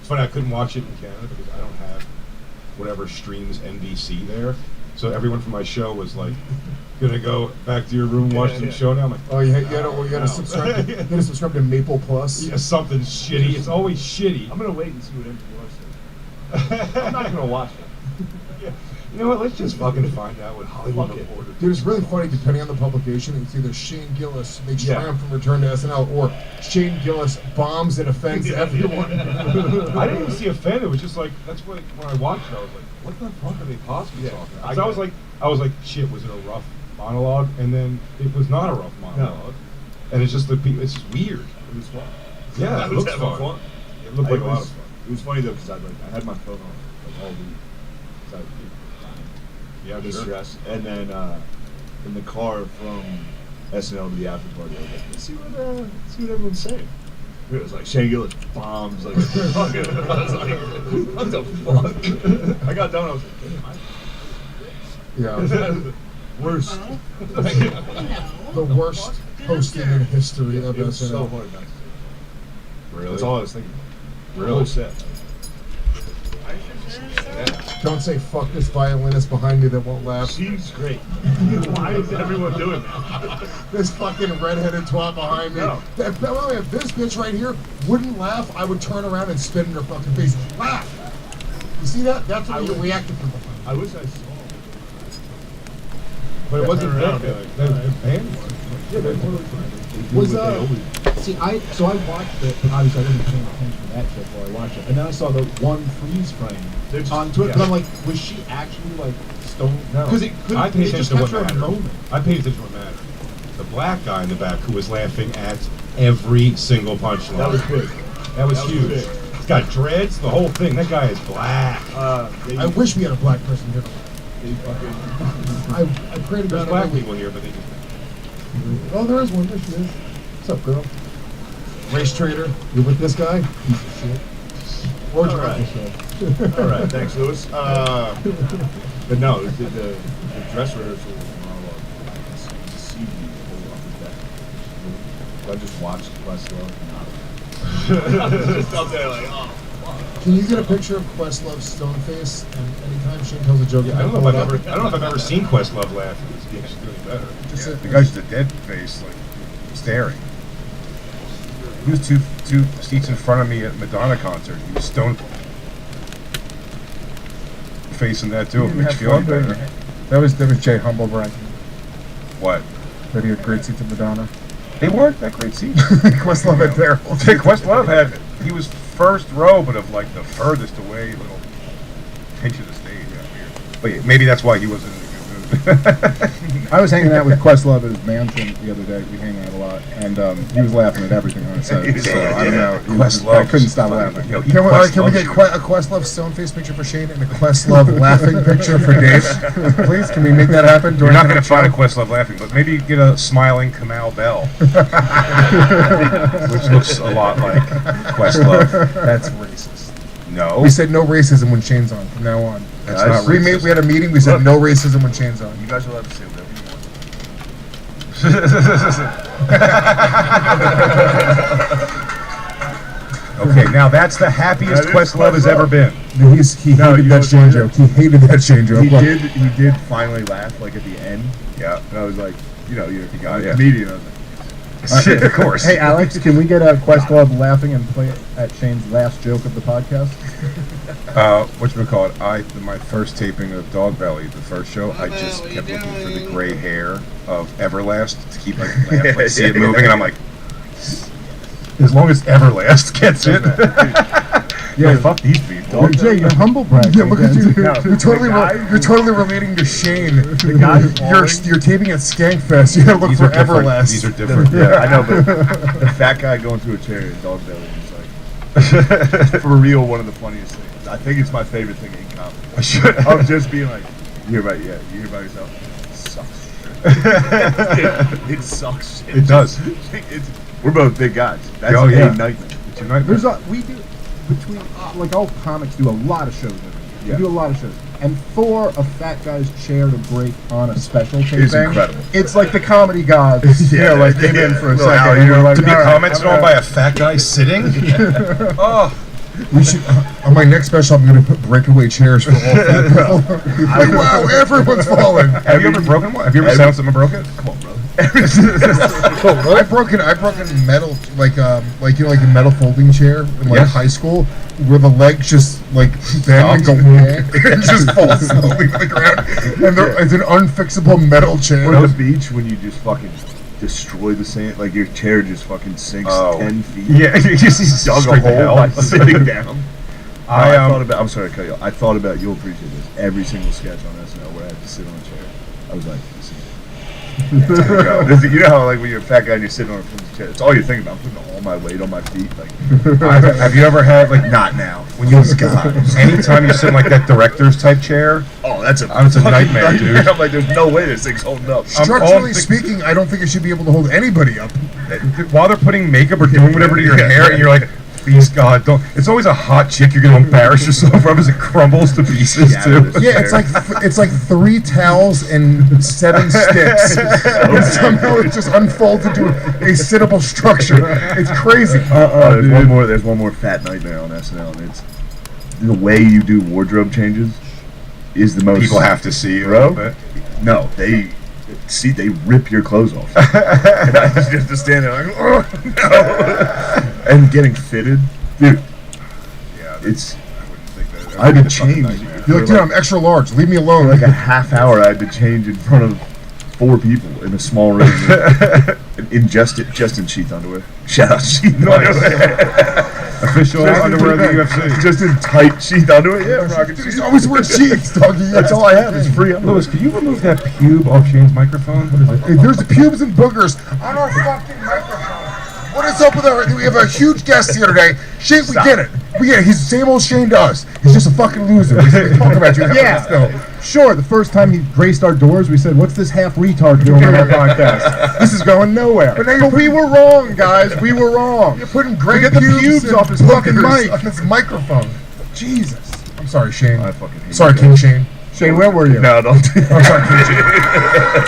It's funny, I couldn't watch it in Canada because I don't have whatever streams NBC there. So everyone from my show was like, gonna go back to your room and watch some show now. I'm like, oh, you gotta subscribe. You gotta subscribe to Maple Plus. Yeah, something shitty. It's always shitty. I'm gonna wait and see what NPR says. I'm not gonna watch it. Yeah. You know what? Let's just fucking find out what Hollywood Reporter. Dude, it's really funny. Depending on the publication, it's either Shane Gillis makes triumphant return to SNL, or Shane Gillis bombs and offends everyone. I didn't even see offended. It was just like that's what when I watched it, I was like, what the fuck are they possibly talking about? I was like, shit, was it a rough monologue? And then it was not a rough monologue. And it's just it's just weird. It was fun. Yeah, it looks fun. It looked like a lot of fun. It was funny though because I had my phone on like all week. So yeah, distress. And then in the car from SNL to the after party, I was like, let's see what everyone's saying. It was like Shane Gillis bombs like fucking. I was like, what the fuck? I got done. I was like, worst. The worst hosting in history of It was SNL. so hard not to. Really? That's all I was thinking. Really? Set. Don't say fuck this violinist behind me that won't laugh. She's great. Why is everyone doing that? This fucking redheaded twat behind me. No. If this bitch right here wouldn't laugh, I would turn around and spit in her fucking face. Laugh! You see that? That's what you're reacting to. I wish I saw. But it wasn't around. the band was. Yeah, they totally See, I watched it, but obviously I wasn't paying attention to that shit while I watched it. And then I saw the one freeze frame on Twitter, but I'm like, was she actually like stoned? No. Because it I paid just attention to what captured a mattered. moment. I paid attention to what mattered. The black guy in the back who was laughing at every single punchline. That was big. That was huge. big. He's got dreads, the whole thing. That guy is black. I wish we had a black person here. I pray to There's God. black people here, but they just. Oh, there is one. There she is. What's up, girl? Race trader. You with this guy? Piece of shit. Or All right. All right, thanks, Lewis. But no, the dress rehearsal monologue. I can see the whole upper deck. I just watched Questlove. Just up there like, oh. Can you get a picture of Questlove's stone face? And anytime Shane tells a joke, Yeah, I don't know if I've ever seen Questlove laugh. He's actually doing better. Just The guy's with a dead face, like staring. He was two seats in front of me at Madonna concert. He was stone facing that too. It makes you feel better. That was Jay Humble bragging What? that he had great seats at Madonna. They weren't that great seats. Questlove had terrible. Questlove he was first row, but of like the furthest away little pinch of the stage. Yeah, weird. But yeah, maybe that's why he wasn't in a good mood. I was hanging out with Questlove at his mansion the other day. We hang out a lot, and he was laughing at everything I said. So I don't know. I couldn't stop laughing. You know, Can we get a Questlove stone face picture for Shane and a Questlove laughing picture for Dave? Please, can we make that happen? You're not going to find a Questlove laughing, but maybe get a smiling Kamal Bell, which looks a lot like Questlove. That's racist. No. We said no racism when Shane's on from now on. That's not we racist. had a meeting. We said no racism when Shane's on. You guys are allowed to say whatever you want. Okay, now that's the happiest Questlove has ever been. He hated that Shane joke. He hated that Shane joke. He did finally laugh like at the end. Yeah. And I was like, you're got a it, yeah. comedian. I was like, Of course. Hey, Alex, can we get a Questlove laughing and play it at Shane's last joke of the podcast? Whatchamacallit, my first taping of Dog Belly, the first show, I just kept looking for the gray hair of Everlast to keep see it moving, and I'm like, as long as Everlast gets it. Yeah, fuck these people. Jay, you're humble bragging. Yeah, look at you. No, You're totally relating to Shane. You're taping at Skankfest. You gotta look These for are different. Everlast. These are different. yeah, I know, but the fat guy going through a chair in Dog Belly is like, for real, one of the funniest things. I think it's my favorite thing in comedy. I should. Of just being like, you hear about yourself? It sucks. It sucks. It does. We're both big guys. That's Oh, yeah. a nightmare. It's a nightmare. We do between like all comics do a lot of shows every year. Yeah. We do a lot of shows, and for a fat guy's chair to break on a special taping, It's incredible. It's like the comedy gods, Yeah, came in for a Little second. Al, And you're like, To be all right, commented on by a fat guy sitting? Oh, We should. On my next special, I'm going to put breakaway chairs for all fat people. Like, wow, everyone's falling. Have you ever broken one? Have you ever sound something broken? Come on, brother. I've broken metal, like you know, like a metal folding chair in like high school, where the legs just like bend and go and just fall slowly to the ground, and it's an unfixable metal chair. Or the beach when you just fucking destroy the sand, like your chair just fucking sinks 10 feet. Yeah, you just dug a straight to hole hell. by sitting down. I thought about. I'm sorry to cut you off. I thought about. You'll appreciate this. Every single sketch on SNL where I had to sit on a chair, I was like, this is you know how like when you're a fat guy and you're sitting on a chair, it's all you're thinking about. I'm putting all my weight on my feet. Like, have you ever had like not now. when you anytime you sit in like that director's type chair? Oh, that's a nightmare, dude. I'm like, there's no way this thing's holding up. Structurally speaking, I don't think it should be able to hold anybody up. While they're putting makeup or doing whatever to your hair, and you're like, please God, don't. It's always a hot chick you're gonna embarrass yourself from as it crumbles to pieces too. Yeah, it's like 3 towels and 7 sticks. And somehow it just unfolds into a sittable structure. It's crazy. There's one more fat nightmare on SNL, and it's the way you do wardrobe changes is the most. People have to see you, bro. Bit. No, they rip your clothes off, and I just have to stand there like, oh no, and getting fitted, dude. Yeah, it's. I wouldn't think that. I had to change. You're like, dude, I'm extra large. Leave me alone. Like a half hour, I had to change in front of 4 people in a small room in Justin sheath underwear. Shout out sheath underwear. Official underwear of the UFC. Just in tight sheath underwear. Yeah, I'm rocking sheath. He's always wearing sheets, doggy. That's all I have is free underwear. Lewis, can you remove that pube off Shane's microphone? What is it? Hey, there's pubes and boogers on our fucking microphone. What is up with our? We have a huge guest here today. Shane, we get it. He's the same old Shane to us. He's just a fucking loser. We talk about you. Yeah, sure. The first time he graced our doors, we said, "What's this half retard doing on our podcast? This is going nowhere." But we were wrong, guys. We were wrong. You're putting great Get the pubes off his fucking mic. on his microphone. Jesus. I'm sorry, Shane. I fucking hate Sorry, you King guys. Shane. Shane, where were you? No, don't do I'm sorry, King Shane.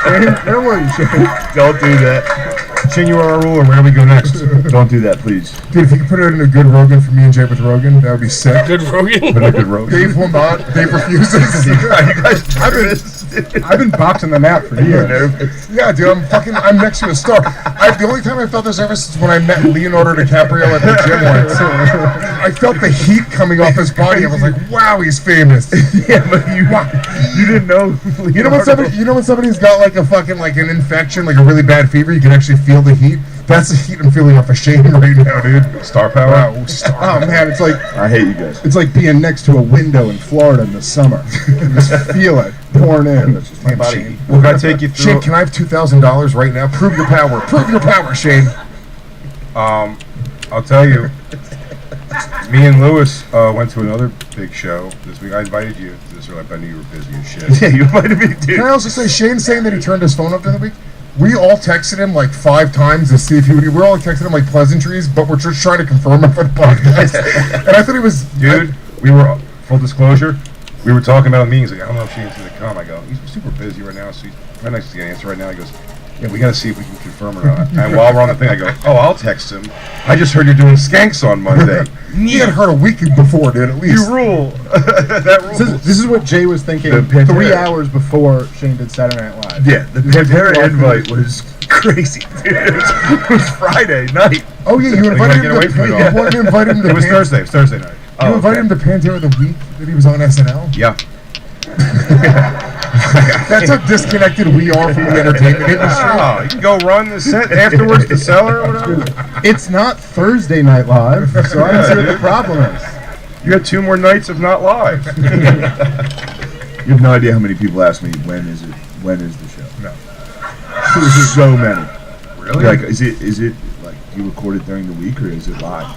Shane, where were you, Shane? Don't do that. Shane, you are our ruler. Where do we go next? Don't do that, please. Dude, if you could put it in a good Rogan for me and Jay with Rogan, that would be sick. Good Rogan. But a good road. Dave will not. Dave refuses. You guys I've been boxing the mat for years. Yeah, dude, I'm next to a star. The only time I felt this nervous is when I met Leonardo DiCaprio at the gym once. I felt the heat coming off his body. I was like, wow, he's famous. Yeah, but you didn't know. You know when somebody's got like a fucking like an infection, like a really bad fever, you can actually feel the heat. That's the heat I'm feeling off of Shane right now, dude. Star power. Wow, star. Oh man, it's like I hate you guys. it's like being next to a window in Florida in the summer. You just feel it pouring in. That's just my Damn, body. Shane. We're gonna take you through. Shane, can I have $2,000 right now? Prove your power. Prove your power, Shane. I'll tell you. Me and Lewis went to another big show this week. I invited you to this. I knew you were busy as shit. Yeah, you invited me, dude. Can I also say, Shane's saying that he turned his phone up during the week? We all texted him like 5 times to see if he would. We're all texting him like pleasantries, but we're just trying to confirm it for the podcast. And I thought he was. Dude, we were, full disclosure, we were talking about meetings. Like, I don't know if Shane's going to come. I go, he's super busy right now, so he's very nice to get an answer right now. He goes, yeah, we got to see if we can confirm or not. And while we're on the thing, I go, oh, I'll text him. I just heard you're doing skanks on Monday. He had heard a week before, dude, at least. You rule. That rules. This is what Jay was thinking The Pantera. 3 hours before Shane did Saturday Night Live. Yeah, the Pantera invite was crazy, dude. It was Friday night. Oh, yeah, you invited get him away to. from it all. You wanted to invite him to. It was Thursday. It was Thursday night. You invited him to Pantera the week that he was on SNL? Yeah. That's how disconnected we are from the entertainment industry. Oh, you can go run the set afterwards, the cellar or whatever. It's not Thursday Night Live, so I don't see what the problem is. You got 2 more nights of not live. You have no idea how many people ask me when is the show. No. So many. Really? Like, is it like you record it during the week or is it live?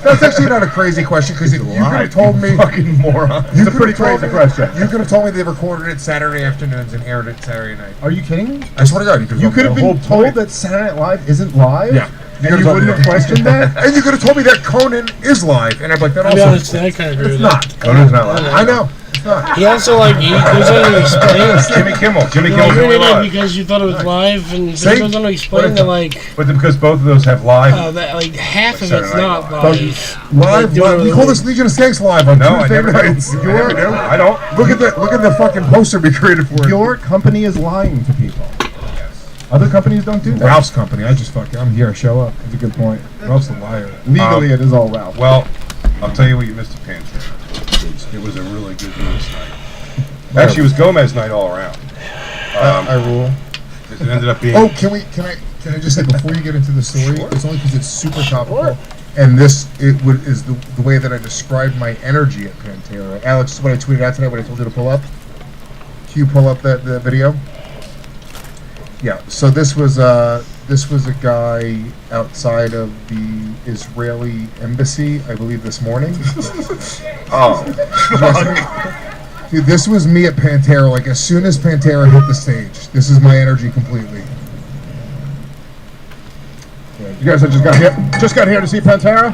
That's actually not a crazy question because you could have told me. Fucking moron. You It's a pretty crazy question. You could have told me they recorded it Saturday afternoons and aired it Saturday night. Are you kidding me? I swear to God, You could have been told that Saturday Night Live isn't live? Yeah. And you wouldn't have questioned that? And you could have told me that Conan is live, and I'd be like, that To be also. honest, I kind of agree with It's that. not. Conan's not live. I know. It's He also like he goes on to explain. Jimmy Kimmel. Jimmy No, Kimmel's you really did it live. because you thought it was live, and he See? goes on to explain that like But because both of those have live. that like half of Saturday it's Night not Live. live. Live. We call this Legion of Skanks live on No, I Tuesday never do. nights. I never do. I don't. Look at the fucking poster we created for it. Your company is lying to people. Other companies don't do that. Ralph's company. I'm here. Show up. That's a good point. Ralph's a liar. Legally, it is all Ralph. Well, I'll tell you what you missed at Pantera. It was a really good Lewis night. Actually, it was Gomez night all around. I rule. It ended up being. Oh, can I just say before you get into the story? Sure. It's only because it's super topical, and is the way that I described my energy at Pantera. Alex, this is what I tweeted out tonight when I told you to pull up. Can you pull up that the video? Yeah. So this was a guy outside of the Israeli embassy, I believe, this morning. Oh. Dude, this was me at Pantera. Like as soon as Pantera hit the stage, this is my energy completely. You guys just got here to see Pantera?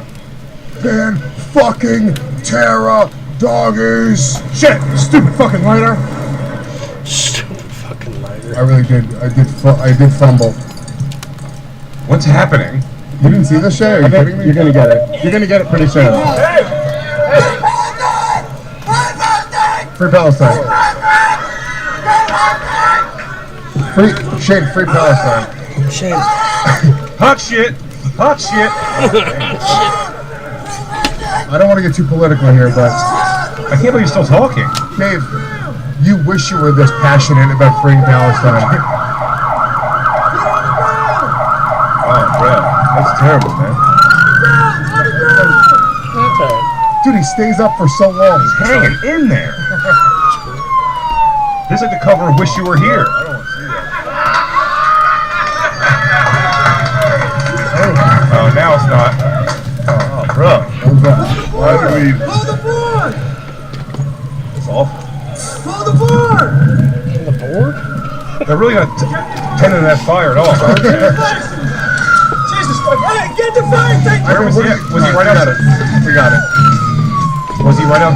Pan fucking Terra doggies. Shit! Stupid fucking lighter. Stupid fucking lighter. I really did. I did fumble. What's happening? You didn't see this shit? Are you kidding me? You're gonna get it. You're gonna get it pretty soon. Free Palestine. Free Shane. Free Palestine. Shame. Hot shit. Hot shit. I don't want to get too political here, but I can't believe you're still talking. Dave, you wish you were this passionate about freeing Palestine. Oh, bro. That's terrible, man. That's alright. Dude, he stays up for so long. Hanging in there. This is like the cover of Wish You Were Here. I don't want to see that. Oh, now it's not. Oh, bro. Why do we... Pull the board! It's awful. Pull the board! The board? They're really not tending to that fire at all. Jesus fuck! Hey, get the fire thing! Where was he at? Was he right outside? We got it. Was he right out?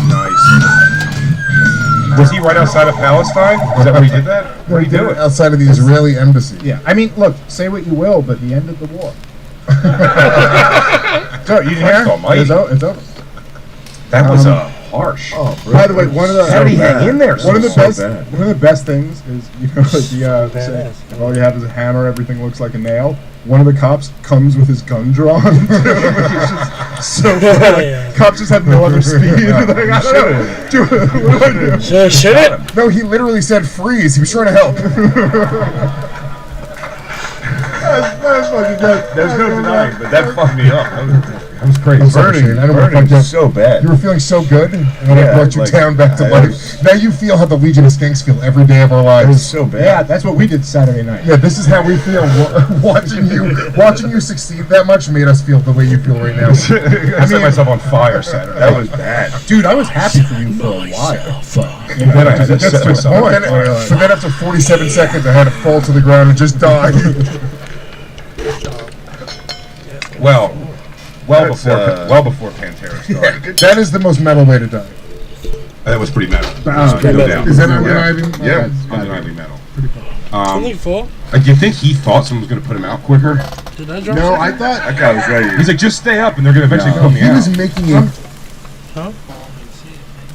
Nice. Was he right outside of Palestine? Is that where he did that? Where did he do it? Outside of the Israeli embassy. Yeah, I mean, look, say what you will, but he ended the war. So you didn't hear? Almighty. It's over. That was harsh. Oh, by the way, one of the How did he hang in there? One of the so best, bad? one of the best things is, you know, like the say, Badass. all you have is a hammer, everything looks like a nail. One of the cops comes with his gun drawn, which is just so funny. Yeah. Cops just have no other speed. Like, I don't know. What do I do? Should it? No, he literally said freeze. He was trying to help. That's fucking good. There's no denying, but that fucked me up. That was crazy. I'm sorry, Shane. I don't want to fuck you up. so bad. You were feeling so good, and then I Yeah, brought you like, down back to I life. was- Now you feel how the Legion of Skanks feel every day of our It lives. was so bad. Yeah, that's what we did Saturday night. Yeah, this is how we feel. Watching you succeed that much made us feel the way you feel right now. I set myself on fire Saturday. That was bad. Dude, I was happy for you for a while. And then I had to set myself on But fire. then after 47 seconds, I had to fall to the ground and just die. Well That's, before Pantera started. That is the most metal way to die. That was pretty metal. Ah, No doubt. Is that Yeah. undeniably? Yeah, That's undeniably metal. Only four? Do you think he thought someone was going to put him out quicker? Did I drop No, something? I thought That guy was ready. He's like, just stay up, and they're going to eventually put me he was out. making it.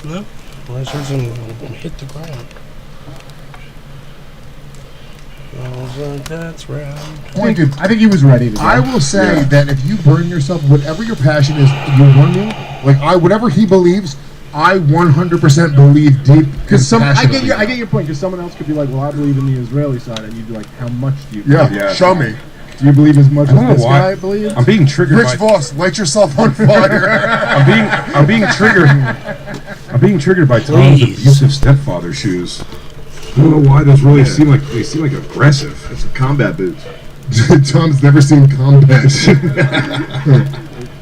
No? Well, I heard some hit the ground. That's right. Pointed. I think he was ready to go. I will say that if you burn yourself, whatever your passion is, you're running. Like whatever he believes, I 100% believe deep. Because I passionately. get your point. Because someone else could be like, "Well, I believe in the Israeli side," and you'd be like, "How much do you? Yeah, Yeah. show me. Do you believe as much I don't as know this why. guy believes?" I'm being triggered Rich by. Voss, light yourself on fire. I'm being triggered. I'm being triggered by Tom's Please. abusive stepfather shoes. I don't know why those really seem like aggressive. That's some combat boots. Tom's never seen combat.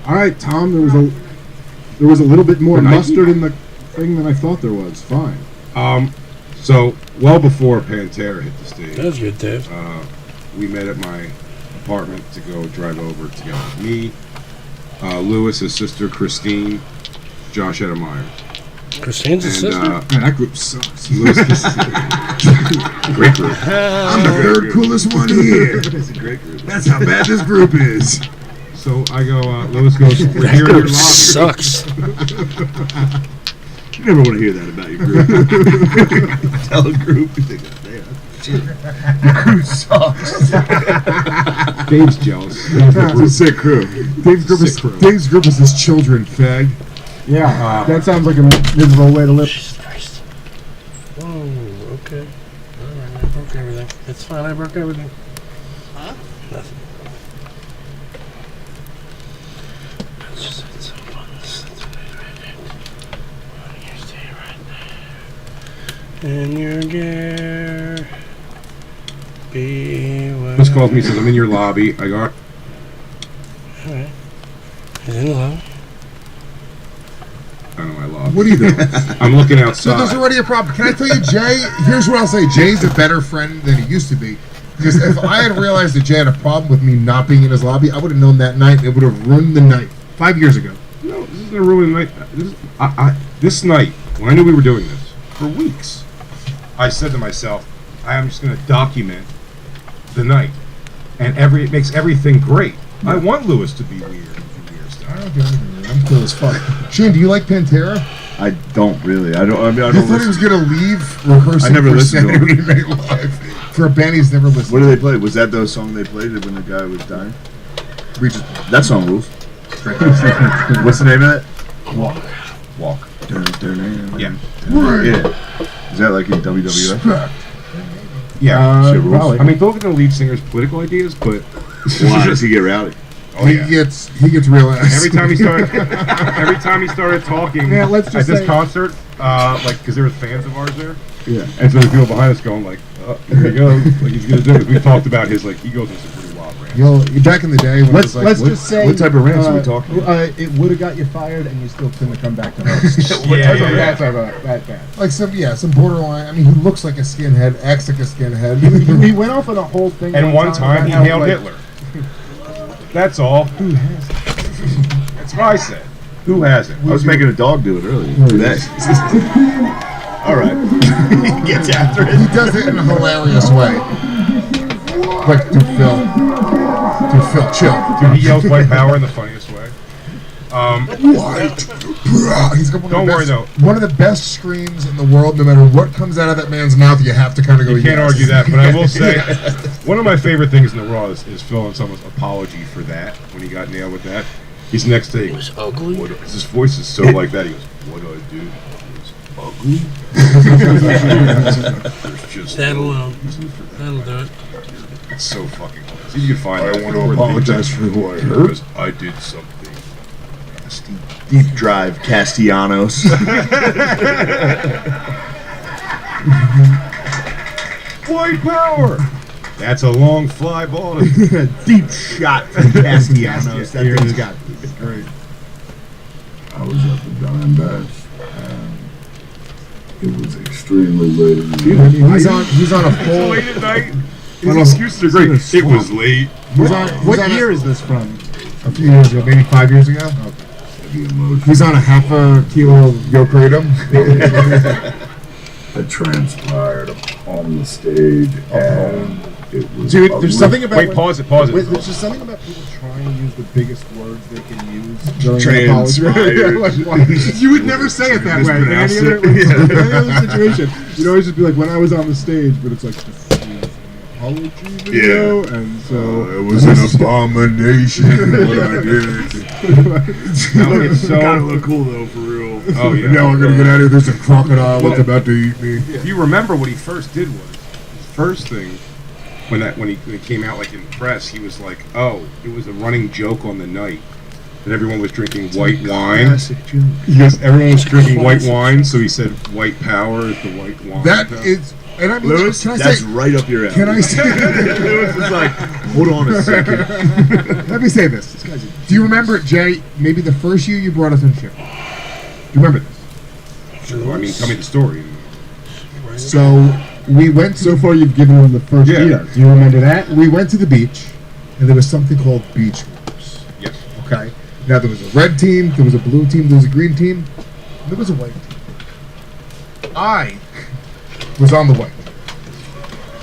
All right, Tom. There was a little bit more The Nike? mustard in the thing than I thought there was. Fine. So well before Pantera hit the stage, That was good, Dave. we met at my apartment to go drive over together. Me, Lewis, his sister Christine, Josh Edemeyer. Christine's a sister. Man, that group sucks. Great group. I'm the third coolest one here. It's a great group. That's how bad this group is. So I go, Lewis goes, we're That here in your group lobby. sucks. You never want to hear that about your group. Tell a group. You think, damn, Group sucks. Dave's jealous. It's a sick crew. Dave's group is his children, fag. Yeah, that sounds like a miserable way to live. Jesus Christ. Whoa, okay. Alright, I broke everything. It's fine, I broke everything. Huh? Nothing. It's just, it's so fun. You stay right there. In your gear. Be Lewis calls me, says, I'm in your lobby. I go, alright. He's in the lobby. I don't know my lobby. What are you doing? I'm looking So outside. there's already a problem. Can I tell you, Jay? Here's what I'll say. Jay's a better friend than he used to be. Because if I had realized that Jay had a problem with me not being in his lobby, I would have known that night. It would have ruined the night 5 years ago. No, this isn't a ruined night. This night, when I knew we were doing this, for weeks, I said to myself, I am just going to document the night. And it makes everything great. I want Lewis to be weird and do weird stuff. I don't do anything. I'm cool as fuck. Shane, do you like Pantera? I don't really. I I don't thought he was listen. gonna leave rehearsing I never for listened to him. Saturday Night Live for a band he's never listened What did they play? Was that the song they played when the guy was dying? to. We just That song rules. What's the name of it? Walk. Walk. Yeah. Yeah. Is that like in WWF? Yeah. Shit rules. Probably. I mean, don't get the lead singer's political ideas, but Why does he get rowdy? oh, he yeah. gets real ass. Every time he started talking Yeah, let's at just this say- concert, like, because there were fans of ours there, Yeah. and so the people behind us going like, here he goes, like he's gonna do it. We talked about his, like, he goes into some pretty wild rants. Yo, back in the day when it was like, Let's just say. what type of rants are we talking It would have got you fired, and you still couldn't have come back to host. Yeah. That bad. like some borderline. I mean, he looks like a skinhead, acts like a skinhead. He went off on a whole thing. And one time he about how, hailed like, Hitler. That's all. Who has? That's what I said. Who hasn't? I was making a dog do it earlier today. All right. He gets after He it. does it in a hilarious way. Like to Phil, chill. Dude, he yells white power in the funniest way. White. He's got one of Don't the worry, best, one of the best screams in the world. No matter what comes out of that man's mouth, you have to kind of go. You can't yes. argue that, but I will say one of my favorite things in the Raw is Phil and someone's apology for that when he got nailed with that. He's next to It was ugly. his voice is so like that. He goes, "What I did was ugly." There's just That no alone. reason for that. That'll do it. It's so fucking funny. See if you can find I that. want to Where they- apologize for who I hurt. because I did something. Deep drive Castellanos. White power. That's a long fly ball. Deep shot from Castellanos. That thing's got Great. I was at the Diamondbacks, and it was extremely late in the evening. He's on a It's full. late at night. His excuses are great. It was late. What year is this from? A few years ago, maybe 5 years ago. The emotion He's on a half a kilo of Yo Kratom. that transpired on the stage, and it was Dude, ugly. there's something about. Wait, pause it. Pause Wait, it. there's just something about people trying to use the biggest words they can use during an apology. Transpired. Like, why- you would never say it that way in any other, any other situation. You'd always just be like, when I was on the stage, but it's like, this is an apology video, and so... It was an abomination what I did. It's so. Gotta look cool though, for real. Oh yeah. Now we're gonna get out of here. There's a crocodile that's about to eat me. If you remember what he first did was his first thing when he came out like in the press, he was like, "Oh, it was a running joke on the night that everyone was drinking white wine." Yes, everyone was drinking white wine, so he said, "White power is the white wine." That is, and I mean, Lewis, can I that's say? right up your alley. Can I say? Lewis is like, hold on a second. Let me say this. Do you remember, Jay? Maybe the first year you brought us on ship. Do you remember this? Sure, I mean, tell me the story. So we went. So far, you've given them the first Yeah. year. Do you remember that? We went to the beach, and there was something called beach wars. Yes. Okay. Now there was a red team, there was a blue team, there was a green team, and there was a white team. I was on the white.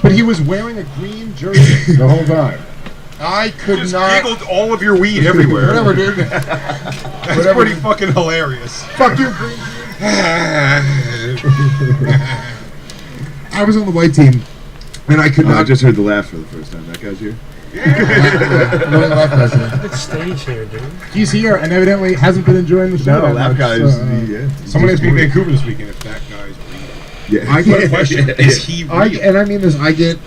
But he was wearing a green jersey the whole time. I could Just not. giggled all of your weed everywhere. Whatever, dude. That's pretty fucking hilarious. Fuck you, green. I was on the white team, and I could I not. just heard the laugh for the first time. That guy's here. Good stage here, dude. He's here and evidently hasn't been enjoying the show. No, that that much, guy's. so, Yeah. Someone has to be in Vancouver this weekend if that guy's reading. Yeah. I get Question, is he real? And I mean this, I get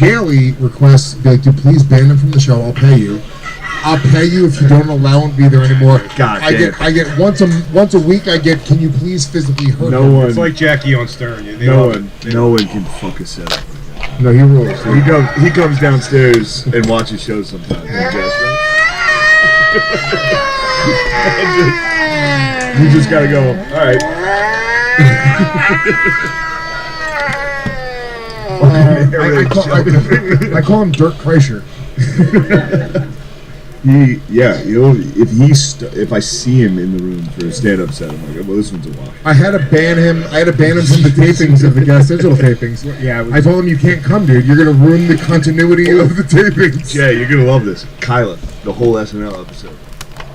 daily requests, be like, dude, please ban him from the show, I'll pay you. I'll pay you if you don't allow him to be there anymore. God I damn. get once a week I get, can you please physically hurt No him? one. It's like Jackie on Stern. They No love one. it. They No love one can fuck a set up. No, he rules. He comes downstairs and watches shows sometimes. You just gotta go. All right. I call him Dirk Kreischer. If I see him in the room for a stand-up set, I'm like, well, this one's a wash. I had to ban him from the tapings of the Gas Digital tapings. Yeah, I told him, you can't come, dude. You're gonna ruin the continuity of the tapings. Jay, you're gonna love this. Kyla, the whole SNL episode.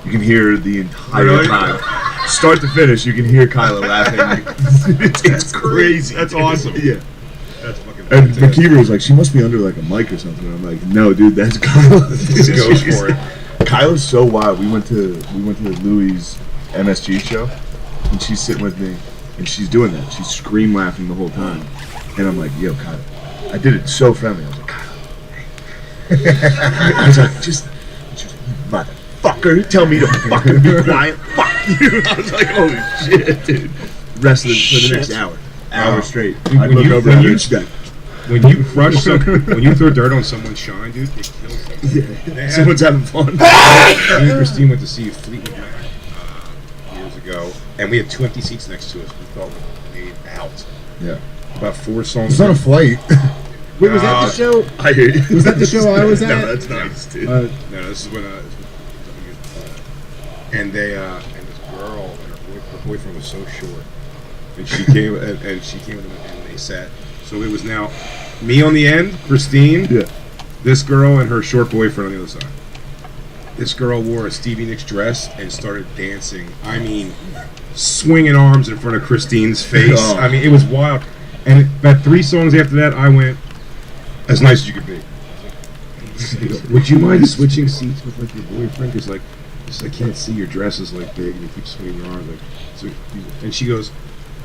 You can hear the entire time. Start to finish, you can hear Kyla laughing. It's crazy. That's awesome. Yeah. That's fucking And fantastic. McKeever was like, she must be under like a mic or something. And I'm like, no, dude, that's Kyla. Just goes for it. Kyla's so wild. We went to Louis' MSG show, and she's sitting with me, and she's doing that. She's scream laughing the whole time, and I'm like, yo, Kyla. I did it so friendly. I was like, Kyla. Hey. I was like, just motherfucker, tell me to fucking be quiet. Fuck you. I was like, holy shit, dude. Rest of for the next hour straight. I When look you- over when at her you- and she's like, When you crush some, when you throw dirt on someone's shine, dude, it kills them. yeah, someone's having fun. Me and Christine went to see Fleetwood Mac years ago, and we had 2 empty seats next to us. We thought we made out. Yeah. About 4 songs. It's on a flight. Wait, was that the show? I hear you. Was that the show I was at? No, that's nice, dude. No, this is when and they and this girl and her boyfriend was so short, and she came and she came with them and they sat. So it was now me on the end, Christine, Yeah. this girl and her short boyfriend on the other side. This girl wore a Stevie Nicks dress and started dancing. I mean, swinging arms in front of Christine's face. Oh. I mean, it was wild. And about 3 songs after that, I went as nice as you could be. Would you mind switching seats with like your boyfriend? Because like, I can't see your dress is like big and you keep swinging your arms. Like, so, and she goes,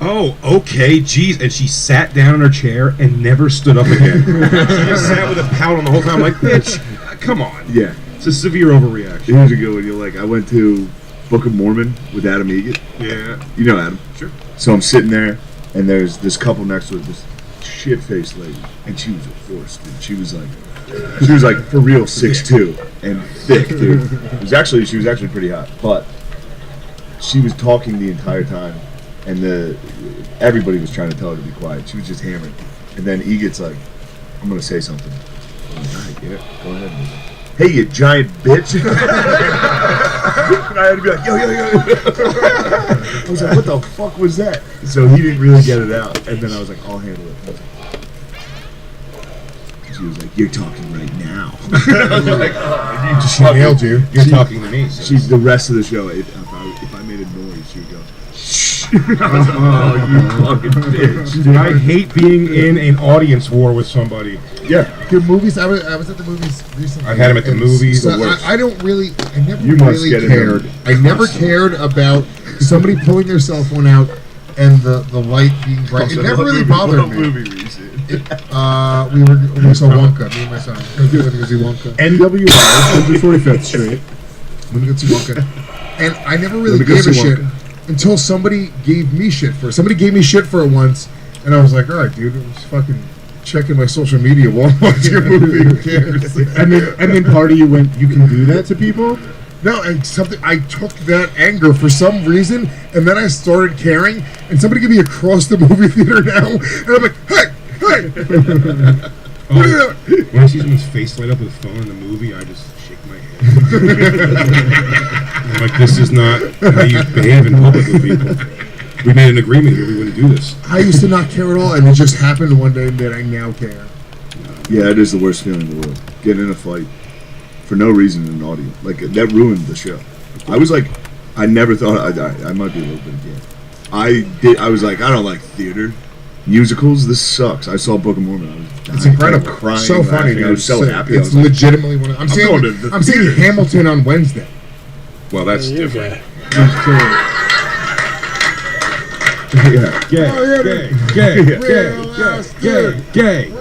"Oh, okay, geez." And she sat down in her chair and never stood up again. She just sat with a pout on the whole time. I'm like, bitch, come on. Yeah. It's a severe overreaction. Here's a good one. You're like, I went to Book of Mormon with Adam Egget. Yeah. You know Adam. Sure. So I'm sitting there, and there's this couple next to it, this shit-faced lady, and she was a force, dude. She was like for real 6'2" and thick, dude. She was actually pretty hot, but she was talking the entire time, and everybody was trying to tell her to be quiet. She was just hammering, and then Eget's like, "I'm gonna say something." I'm like, "All right, get it. Go ahead." Hey, you giant bitch! And I had to be like, yo. I was like, what the fuck was that? So he didn't really get it out, and then I was like, I'll handle it. She was like, you're talking right now. I was like, oh, She nailed you. You're talking to me. So. She's the rest of the show. If I made a noise, she would go, shh. I was like, oh, you fucking bitch. Dude, I hate being in an audience war with somebody. Yeah. Good movies. I was at the movies recently. I've had 'em at the and movies, So the worst. I never really cared. I never cared about somebody pulling their cell phone out and the light being bright. It never really bothered me. Movie were you seeing? We saw Wonka. Me and my son. We went to go see Wonka. NWI, 145th Street. Let me go see Wonka. And I never really Let me go gave a see shit Wonka. until somebody gave me shit for it. Somebody gave me shit for it once, and I was like, all right, dude, I'm just fucking checking my social media while I'm watching a movie. Who cares? And then part of you went, you can do that to people? No, and I took that anger for some reason, and then I started caring, and somebody gave me across the movie theater now, and I'm like, hey! What are you doing? When I see someone's face light up with a phone in the movie, I just shake my head. I'm like, this is not how you behave in public with people. We made an agreement here. We wouldn't do this. I used to not care at all, and it just happened one day that I now care. Yeah, it is the worst feeling in the world. Getting in a fight for no reason in an audience. Like, that ruined the show. I was like, I never thought I might be a little bit gay. I was like, I don't like theater. Musicals, this sucks. I saw Book of Mormon. It's incredible. Crying, so funny. laughing. I was so happy. It's legitimately one of I'm seeing going to the I'm seeing theater. Hamilton on Wednesday. Well, that's You different. Yeah. Gay, Oh, gay, yeah. gay, Real gay,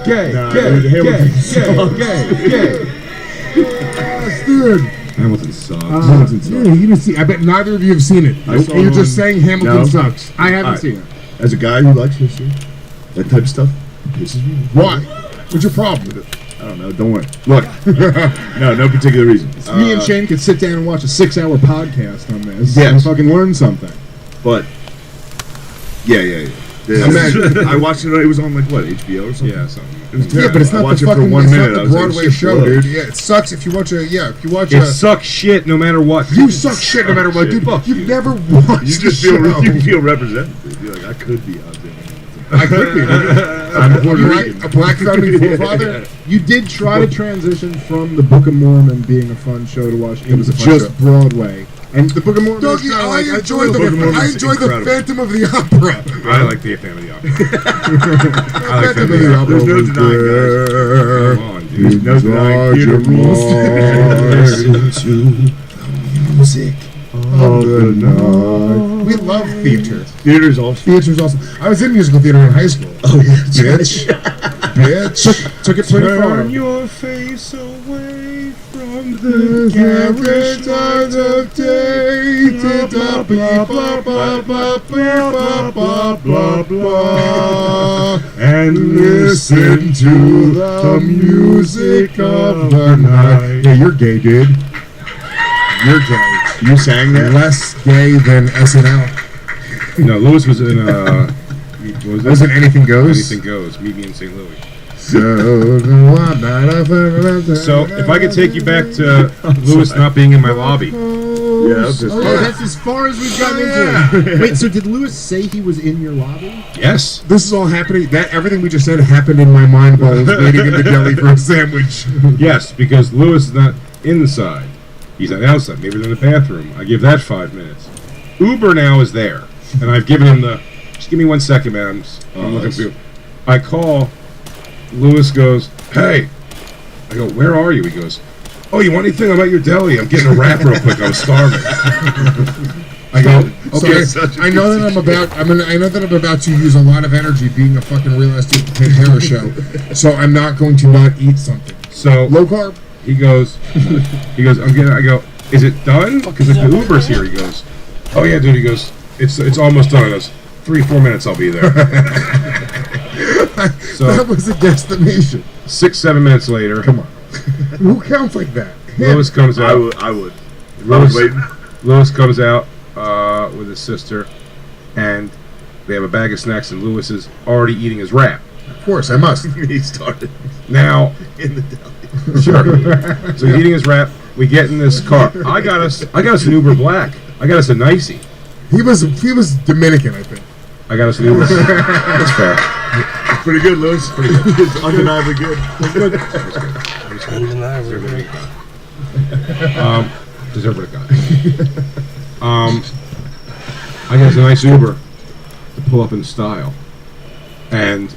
gay, Nah, gay. Yes, dude. Hamilton sucks. Hamilton sucks. Yeah, you didn't see. I bet neither of you have seen it. I saw You're it just on- saying Hamilton No. sucks. I haven't Alright. seen it. As a guy who likes history, that type of stuff pisses me off. Why? What's your problem with it? I don't know. Don't worry. Look. No particular reason. Me and Shane could sit down and watch a 6-hour podcast on this Yes. and fucking learn something. But yeah. Imagine. I watched it. It was on like what, HBO or something? Yeah, something. It was Yeah, terrible. but it's I not watched the it for fucking 1 it's minute. not I the was like, Broadway shit show, blows. dude. Yeah, it sucks if you watch a if you watch It a sucks shit no matter what. you suck shit no matter what, dude. Fuck You've you. never watched You the just show. feel represented. You're like, I could be out there. I could be. I'm a Puerto Rican. A black founding forefather. You did try to transition from the Book of Mormon being a fun show to watch into was a fun just show. Broadway. And the Book of Mormon is Doggy, kinda I like, enjoyed Book of Mormon the is incredible. Phantom of the Opera. I like the Phantom of the Opera. I like Phantom Phantom of the Opera. There's no denying, guys. Come on, There's dude. no denying theater rules. Listen to music of the night. We love theater. Theater's awesome. Theater's awesome. I was in musical theater in high school. Oh yeah, Bitch. Bitch. Took it pretty far. Turn your face away from The the carriage carriage times of day. Blah, blah, blah, blah, blah, blah, blah, blah, blah. and Listen to the music of the night. Yeah, you're gay, dude. You're gay. You sang that? Less gay than SNL. No, Lewis was in what was Was it Anything Goes? Anything Goes. Meet me in St. Louis. So So if I could take you back to Lewis not being in my lobby. Yeah, that's just Oh, that's as far as we've gotten into it. Wait, so did Lewis say he was in your lobby? Yes. This is all happening. Everything we just said happened in my mind while I was waiting in the deli for a sandwich. Yes, because Lewis is not inside. He's on the outside. Maybe they're in the bathroom. I give that 5 minutes. Uber now is there. And I've given him the, just give me 1 second, man. I'm looking for you. I call. Lewis goes, hey. I go, where are you? He goes, oh, you want anything about your deli? I'm getting a wrap real quick. I'm starving. I go, okay. So I know that I know that I'm about to use a lot of energy being a fucking realistic Pantera show. So I'm not going to not eat something. So Low carb. he goes, I go, is it done? Because the Uber's here. He goes, oh yeah, dude. He goes, it's almost done. He goes, 3-4 minutes, I'll be there. So That was a guesstimation. 6-7 minutes later, Come on. Who counts like that? Lewis comes I out. would. I was Lewis, waiting. Lewis comes out with his sister, and they have a bag of snacks, and Lewis is already eating his wrap. Of course, I must. He started Now, in the deli. sure. So he's eating his wrap. We get in this car. I got us an Uber Black. I got us a Nicey. He was Dominican, I think. I got us an Uber. That's fair. It's pretty good, Lewis. Pretty good. It's undeniably good. Undeniably. Deserve what it got. I got us a nice Uber to pull up in style, and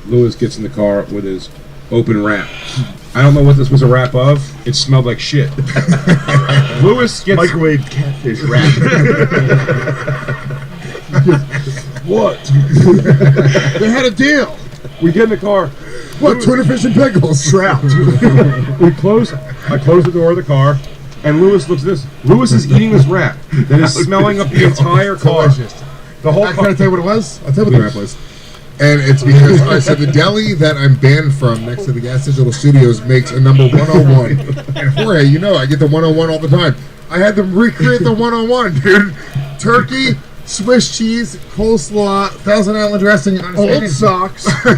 Lewis gets in the car with his open wrap. I don't know what this was a wrap of. It smelled like shit. Lewis gets Microwave catfish wrap. what? They had a deal. We get in the car. What, tuna fish and pickles? Trout. We close. I close the door of the car, and Lewis looks at this. Lewis is eating this wrap that is smelling up the entire car. Delicious. The whole Can car. I tell you what it was? I'll tell you what the rap was. And it's because I said the deli that I'm banned from next to the Gas Digital Studios makes a number 101. And Jorge, you know I get the 101 all the time. I had them recreate the 101, dude. Turkey, Swiss cheese, coleslaw, Thousand Island dressing, and Old socks. on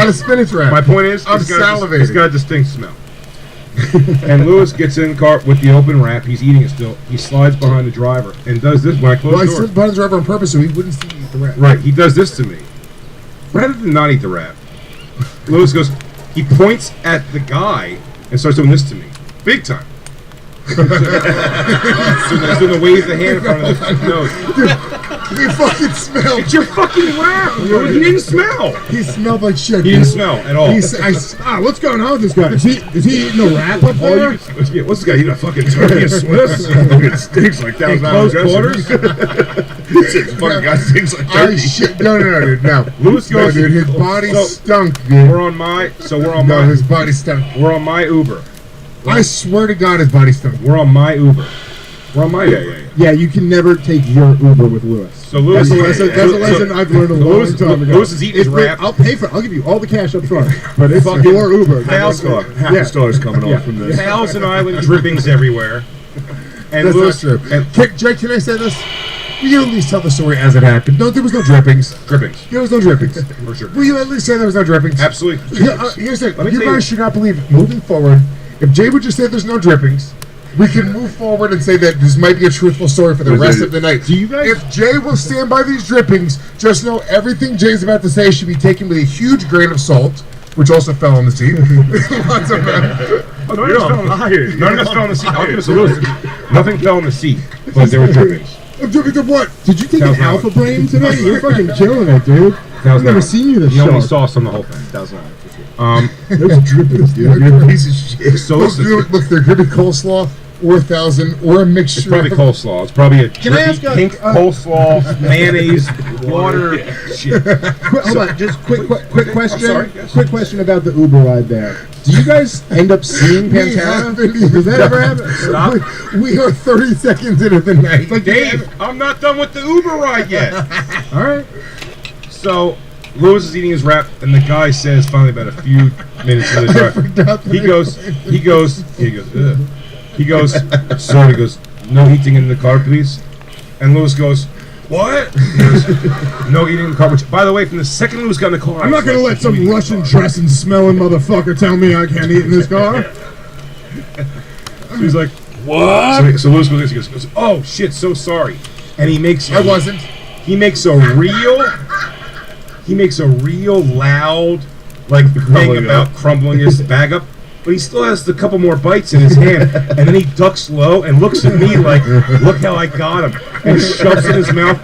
a spinach wrap. My point is, I'm it's salivating. got a distinct smell. And Lewis gets in the car with the open wrap. He's eating it still. He slides behind the driver and does this when I close Well, I the door. slid behind the driver on purpose so he wouldn't see me eat the rat. Right, he does this to me. Rather than not eat the wrap, Lewis goes, he points at the guy and starts doing this to me. Big time. So he's doing the wave the hand in front of his nose. You fucking smelled. It's your fucking wrap! He didn't smell! He smelled like shit. He didn't smell at all. What's going on with this guy? Is he eating a wrap up there? What's this guy eating a fucking turkey and Swiss? It stinks like In $1,000 close quarters? This fucking guy stinks like I turkey. shit. No, dude. No. Lewis No, goes. dude. His body So, stunk, dude. We're on my. No, his body stunk. We're on my Uber. I swear to God, his body stunk. We're on my Uber. We're on my Uber. Yeah, you can never take your Uber with Lewis. So Lewis. That's a lesson I've learned a long time ago. Lewis is eating his wrap. I'll pay for it. I'll give you all the cash up front. But it's your Uber. Half the stars coming off from this. Thousand Island drippings everywhere. And That's Lewis. not true. And Jake, can I say this? Will you at least tell the story as it happened? No, there was no drippings. drippings. There was no drippings. For sure. Will you at least say there was no drippings? Absolutely. Here's the Let me you tell you- guys should not believe it. Moving forward, if Jay would just say there's no drippings, we can move forward and say that this might be a truthful story for the rest of the night. Do you guys? If Jay will stand by these drippings, just know everything Jay's about to say should be taken with a huge grain of salt, which also fell on the seat. Lots of Oh, no, none of us fell on the seat. I'll give us a little. Nothing fell on the seat, but there were drippings. drippings of what? Did you take an $1,000. alpha brain today? You're fucking killing it, dude. I've never seen you this He only sharp. saw some of the whole thing. There's drippings, dude. You're a piece of shit. So Look, there could be coleslaw or 1,000 or a mixture. it's probably of coleslaw. It's probably a Can I ask a- pink coleslaw, mayonnaise, water, shit. Hold on, just quick question. sorry, yes. Quick question about the Uber ride there. Do you guys end up seeing We Pantera? haven't even- Does that ever happen? Stop. We are 30 seconds into the night. Dave, I'm not done with the Uber ride yet. All right. So Lewis is eating his wrap, and the guy says finally about a few minutes into the drive, he goes, ugh. He goes, sir, he goes, no eating in the car, please. And Lewis goes, what? He goes, no eating in the car. Which, by the way, from the second Lewis got in the car, I'm not gonna let some Russian dressing smelling motherfucker tell me I can't eat in this car. So he's like, what? So Lewis goes, he goes, oh shit, so sorry. And he makes, I wasn't. he makes a real loud, like thing about crumbling his bag up. But he still has a couple more bites in his hand, and then he ducks low and looks at me like, "Look how I got him!" and shoves it in his mouth.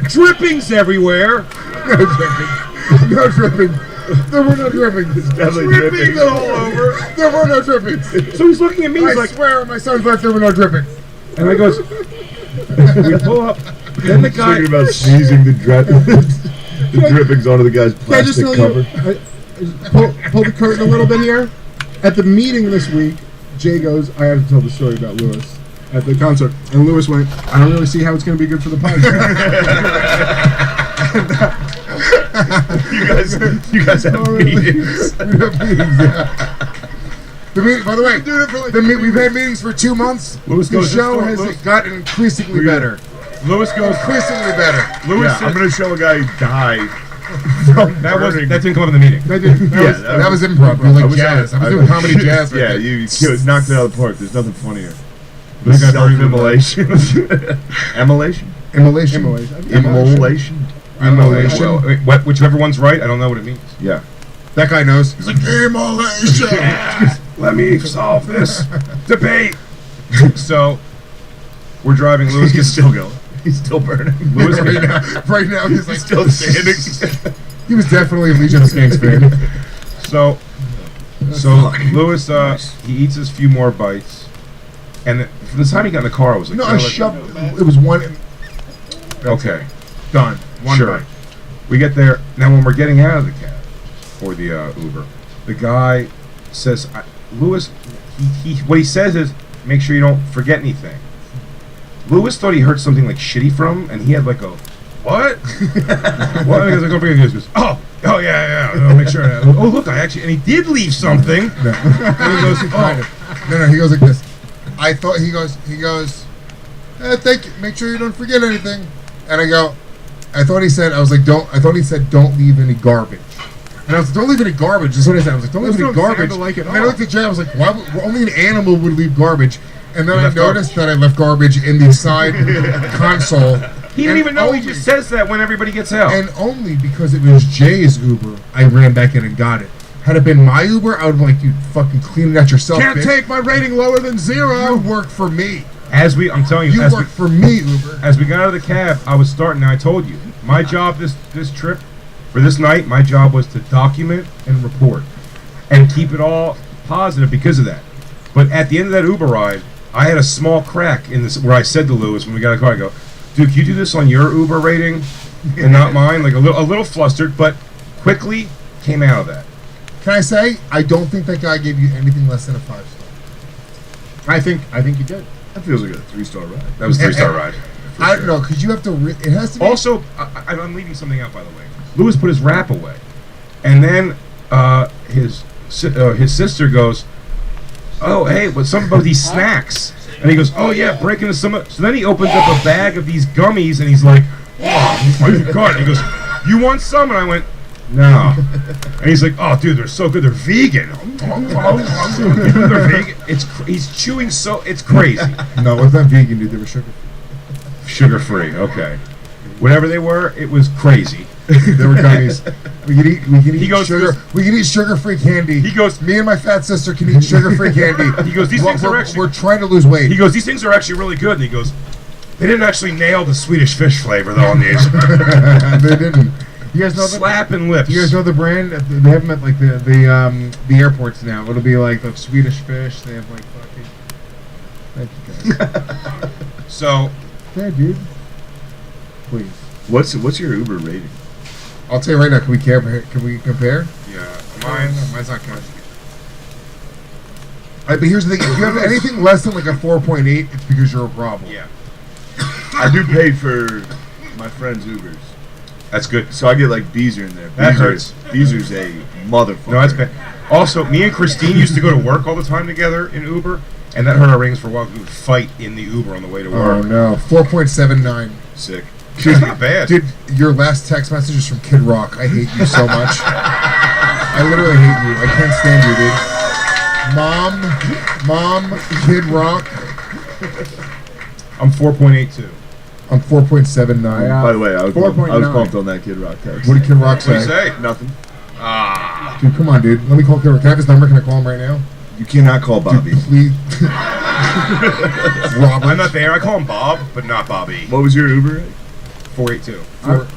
Drippings everywhere. No dripping. No dripping. There were no drippings. Drippings all over. There were no drippings. So he's looking at me. He's I like, swear on my son's life there were no drippings. and I goes, we pull up. Then the guy. Thinking about sneezing the drippings onto the guy's Can I just plastic tell you, cover. pull the curtain a little bit here. At the meeting this week, Jay goes, I have to tell the story about Lewis at the concert. And Lewis went, I don't really see how it's going to be good for the podcast. You guys have meetings. By the way, we've had meetings for 2 months. Lewis The goes, show Lewis- has gotten increasingly better. Lewis goes. Increasingly better. Lewis Yeah, said, I'm gonna show a guy die. that didn't come up in the meeting. That was improv. You're like jazz. I was doing comedy jazz. Yeah, you knocked it out of the park. There's nothing funnier. That guy Self-immolation. Immolation? Immolation. Immolation? Immolation. Well, wait, whichever one's right, I don't know what it means. Yeah. That guy knows. He's like, immolation. Let me solve this debate. So, we're driving. Lewis He's gets still going. He's still burning. Lewis Right now, he's like still standing. He was definitely a Legion of Skanks fan. So Lewis, he eats his few more bites, and from the time he got in the car, I was like, No, "Oh, I like, shoved. It was one. Okay, Done. One sure. bite. We get there now. When we're getting out of the cab or the Uber, the guy says, "Lewis, what he says is, make sure you don't forget anything." Lewis thought he heard something like shitty from him, and he had like a what? What? He goes, "Don't forget this." He goes, oh yeah, I'll make sure. Oh look, I actually, and he did leave something. And he goes, oh. No, he goes like this. I thought he goes, thank you. Make sure you don't forget anything. And I go, I thought he said don't leave any garbage. And I was like, don't leave any garbage. That's what I said. I was like, don't leave Those any don't sound garbage. alike at And I all. looked at Jay. I was like, why would, only an animal would leave garbage. And then You I left noticed that I left garbage in the side console. He didn't And even know. He only- just says that when everybody gets out. And only because it was Jay's Uber, I ran back in and got it. Had it been my Uber, I would have been like, dude, fucking clean it out yourself. Can't bitch. take my rating lower than 0. You work for me. I'm telling you, You work for me, Uber. as we got out of the cab, I was starting. And I told you, my job this trip for this night, my job was to document and report, and keep it all positive because of that. But at the end of that Uber ride, I had a small crack in this where I said to Lewis when we got a car, I go, dude, can you do this on your Uber rating and not mine? Like a little flustered, but quickly came out of that. Can I say, I don't think that guy gave you anything less than a 5-star. I think you did. That feels like a 3-star ride. That was a 3-star ride. I don't know, because you have to, it has to be. Also, I'm leaving something out, by the way. Lewis put his wrap away, and then his sister goes, "Oh, hey, what's something about these snacks?" And he goes, "Oh yeah, break into some." So then he opens up a bag of these gummies, and he's like, "Oh, God!" And he goes, "You want some?" And I went, "No." And he's like, "Oh, dude, they're so good. They're vegan." They're vegan. He's chewing so it's crazy. No, it was not vegan, dude. They were sugar. Sugar-free. Okay. Whatever they were, it was crazy. They were gummies. We can eat He goes, sugar. We can eat sugar-free candy. He goes, Me and my fat sister can eat sugar-free candy. He goes, these things are we're, actually. we're trying to lose weight. He goes, these things are actually really good. And he goes, they didn't actually nail the Swedish fish flavor though on these. They didn't. You guys know the Slapping lips. You guys know the brand? They have them at like the airports now. It'll be like the Swedish fish. They have like fucking. Thank you guys. So, Yeah, dude. Please. What's your Uber rating? I'll tell you right now. Can we compare? yeah, Mine's not good. But here's the thing: if you have anything less than like a 4.8, it's because you're a problem. yeah, I do pay for my friend's Ubers, that's good. so I get like Beezer in there. That hurts. Beezer's a motherfucker. No, that's bad. Also, me and Christine used to go to work all the time together in Uber, and that hurt our ratings for a while. We would fight in the Uber on the way to Oh work. no, 4.79. Sick. It's not bad. Dude, your last text message is from Kid Rock. I hate you so much. I literally hate you. I can't stand you, dude. Mom, Kid Rock. I'm 4.82. I'm 4.79. By the way, I was 4.9. bumped on that Kid Rock text. What did Kid Rock What do you say? say? Nothing. Ah, Dude, come on, dude. Let me call Kid Rock. Can I have his number? Can I call him right now? You cannot call Bobby. Dude, please. Robert. I'm not there. I call him Bob, but not Bobby. What was your Uber rate? 482.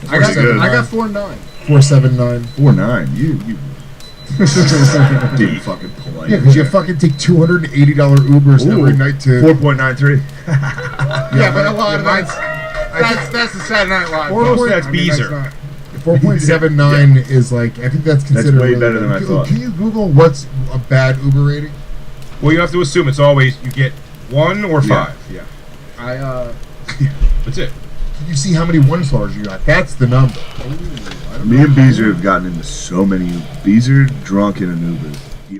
I got good. 4.9. 4.79. 4.9. You dude, fucking polite. Yeah, because you fucking take $280 Ubers every night to. 4.93. Yeah, but a lot of mine's- that's the Saturday Night Live. Almost that's I mean, Beezer. not- 4.79 is like, I think that's considered way really better good. than I thought. Can you Google what's a bad Uber rating? Well, you have to assume it's always you get 1 or 5. Yeah. That's it. Can you see how many 1-stars you got? That's the number. Me and Beezer have gotten into so many. Beezer drunk in an Uber.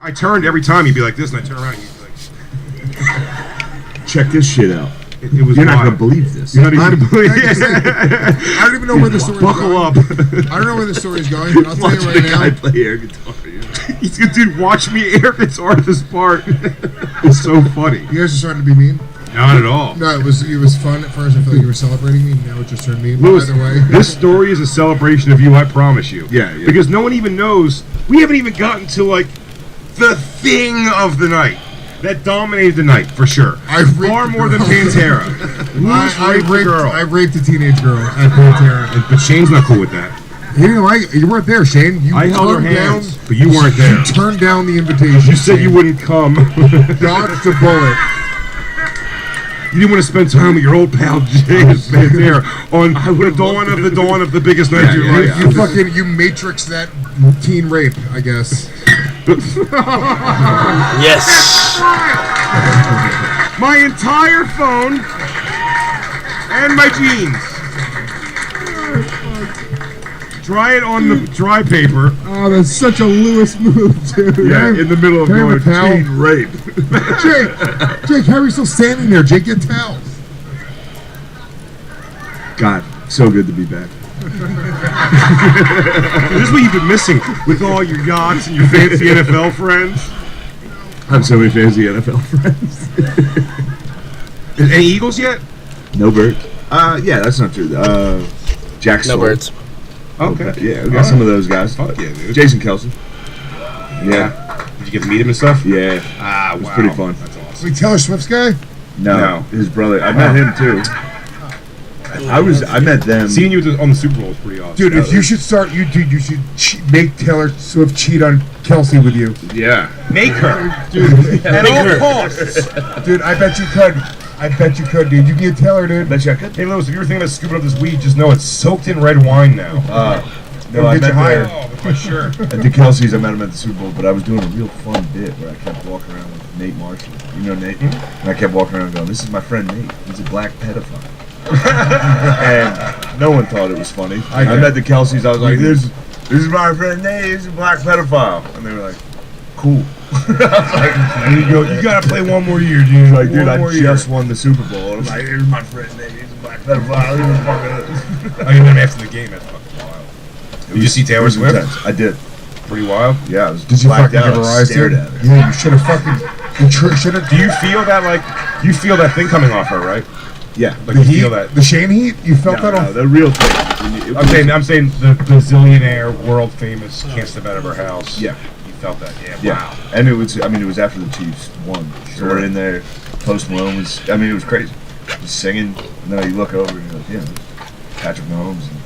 I turned every time. He'd be like this, and I turn around. And he'd be like, Check this shit out. it was You're not wild. gonna believe this. You're not even gonna believe I don't even know where the story's Buckle going. up. I don't know where the story's going, but I'll tell you Watch right the guy now. play air guitar. He's gonna, dude, watch me air guitar this part. It's so funny. You guys are starting to be mean. Not at all. No, it was fun at first. I feel like you were celebrating me. Now it just turned mean. But Louis, either way, this story is a celebration of you, I promise you. Yeah, yeah. Because no one even knows. We haven't even gotten to, like, the thing of the night. That dominated the night, for sure. I raped Far a more than girl. Pantera. I raped a teenage girl at Pantera. But Shane's not cool with that. He didn't like it. You weren't there, Shane. You I held her turned hands, down, but you weren't there. You turned down the invitation. You said you Shane. wouldn't come. Dodged a bullet. You didn't want to spend time with your old pal James Pantera on the dawn of the biggest night of your life. You matrix that teen rape, I guess. Yes. My entire phone and my jeans. Dry it on the dry paper. Oh, that's such a Lewis move, dude. Yeah, in the middle of Damn going it, pal. teen rape. Jake, how are you still standing there? Jake, get towels. God, so good to be back. This is what you've been missing with all your yachts and your fancy NFL friends. I have so many fancy NFL friends. Any Eagles yet? No birds. Yeah, that's not true. Jack No Stoll. birds. Okay. Yeah, we got some of those guys. Fuck yeah, dude. Jason Kelsey. Yeah. Did you get to meet him and stuff? Yeah. Ah, It was wow. pretty fun. That's awesome. Wait, Taylor Swift's guy? No, his brother. I met him too. I met them. Seeing you on the Super Bowl was pretty awesome. Dude, if you should start, you should make Taylor Swift cheat on Kelsey with you. Yeah. Make her, dude, at all costs. Dude, I bet you could. I bet you could, dude. You can get Taylor, dude. Bet you I could. Hey, Lewis, if you were thinking about scooping up this weed, just know it's soaked in red wine now. No, It'll I get met you higher. there. Oh, with my shirt. At the Kelseys, I met him at the Super Bowl, but I was doing a real fun bit where I kept walking around with Nate Marshall. You know Nate? And I kept walking around going, this is my friend Nate. He's a black pedophile. And no one thought it was funny. I met the Kelseys, I was like, this is my friend Nate, he's a black pedophile. And they were like, cool. And you go, you gotta play one more year, dude. Like, dude, One more I year. just won the Super Bowl. And I'm like, here's my friend Nate, he's a black pedophile. He's a fucking... I met him after the game. That's fucking wild. Did you see Taylor It was Swift? intense. I did. Pretty wild. Yeah, I was Did you blacked fucking out. give her I eyes, stared dude? at her. Yeah, you should have fucking. You should have. Do you feel that thing coming off her, right? Yeah. Like you feel that. The Shane heat? You felt that No, on. the real thing. I'm saying the zillionaire, world famous, can't step out of her house. Yeah. You felt that, yeah. Yeah, Wow. and it was after the Chiefs won. So we're in there. Post Malone was. It was crazy. Just singing, and then you look over and you're like, yeah, Patrick Mahomes and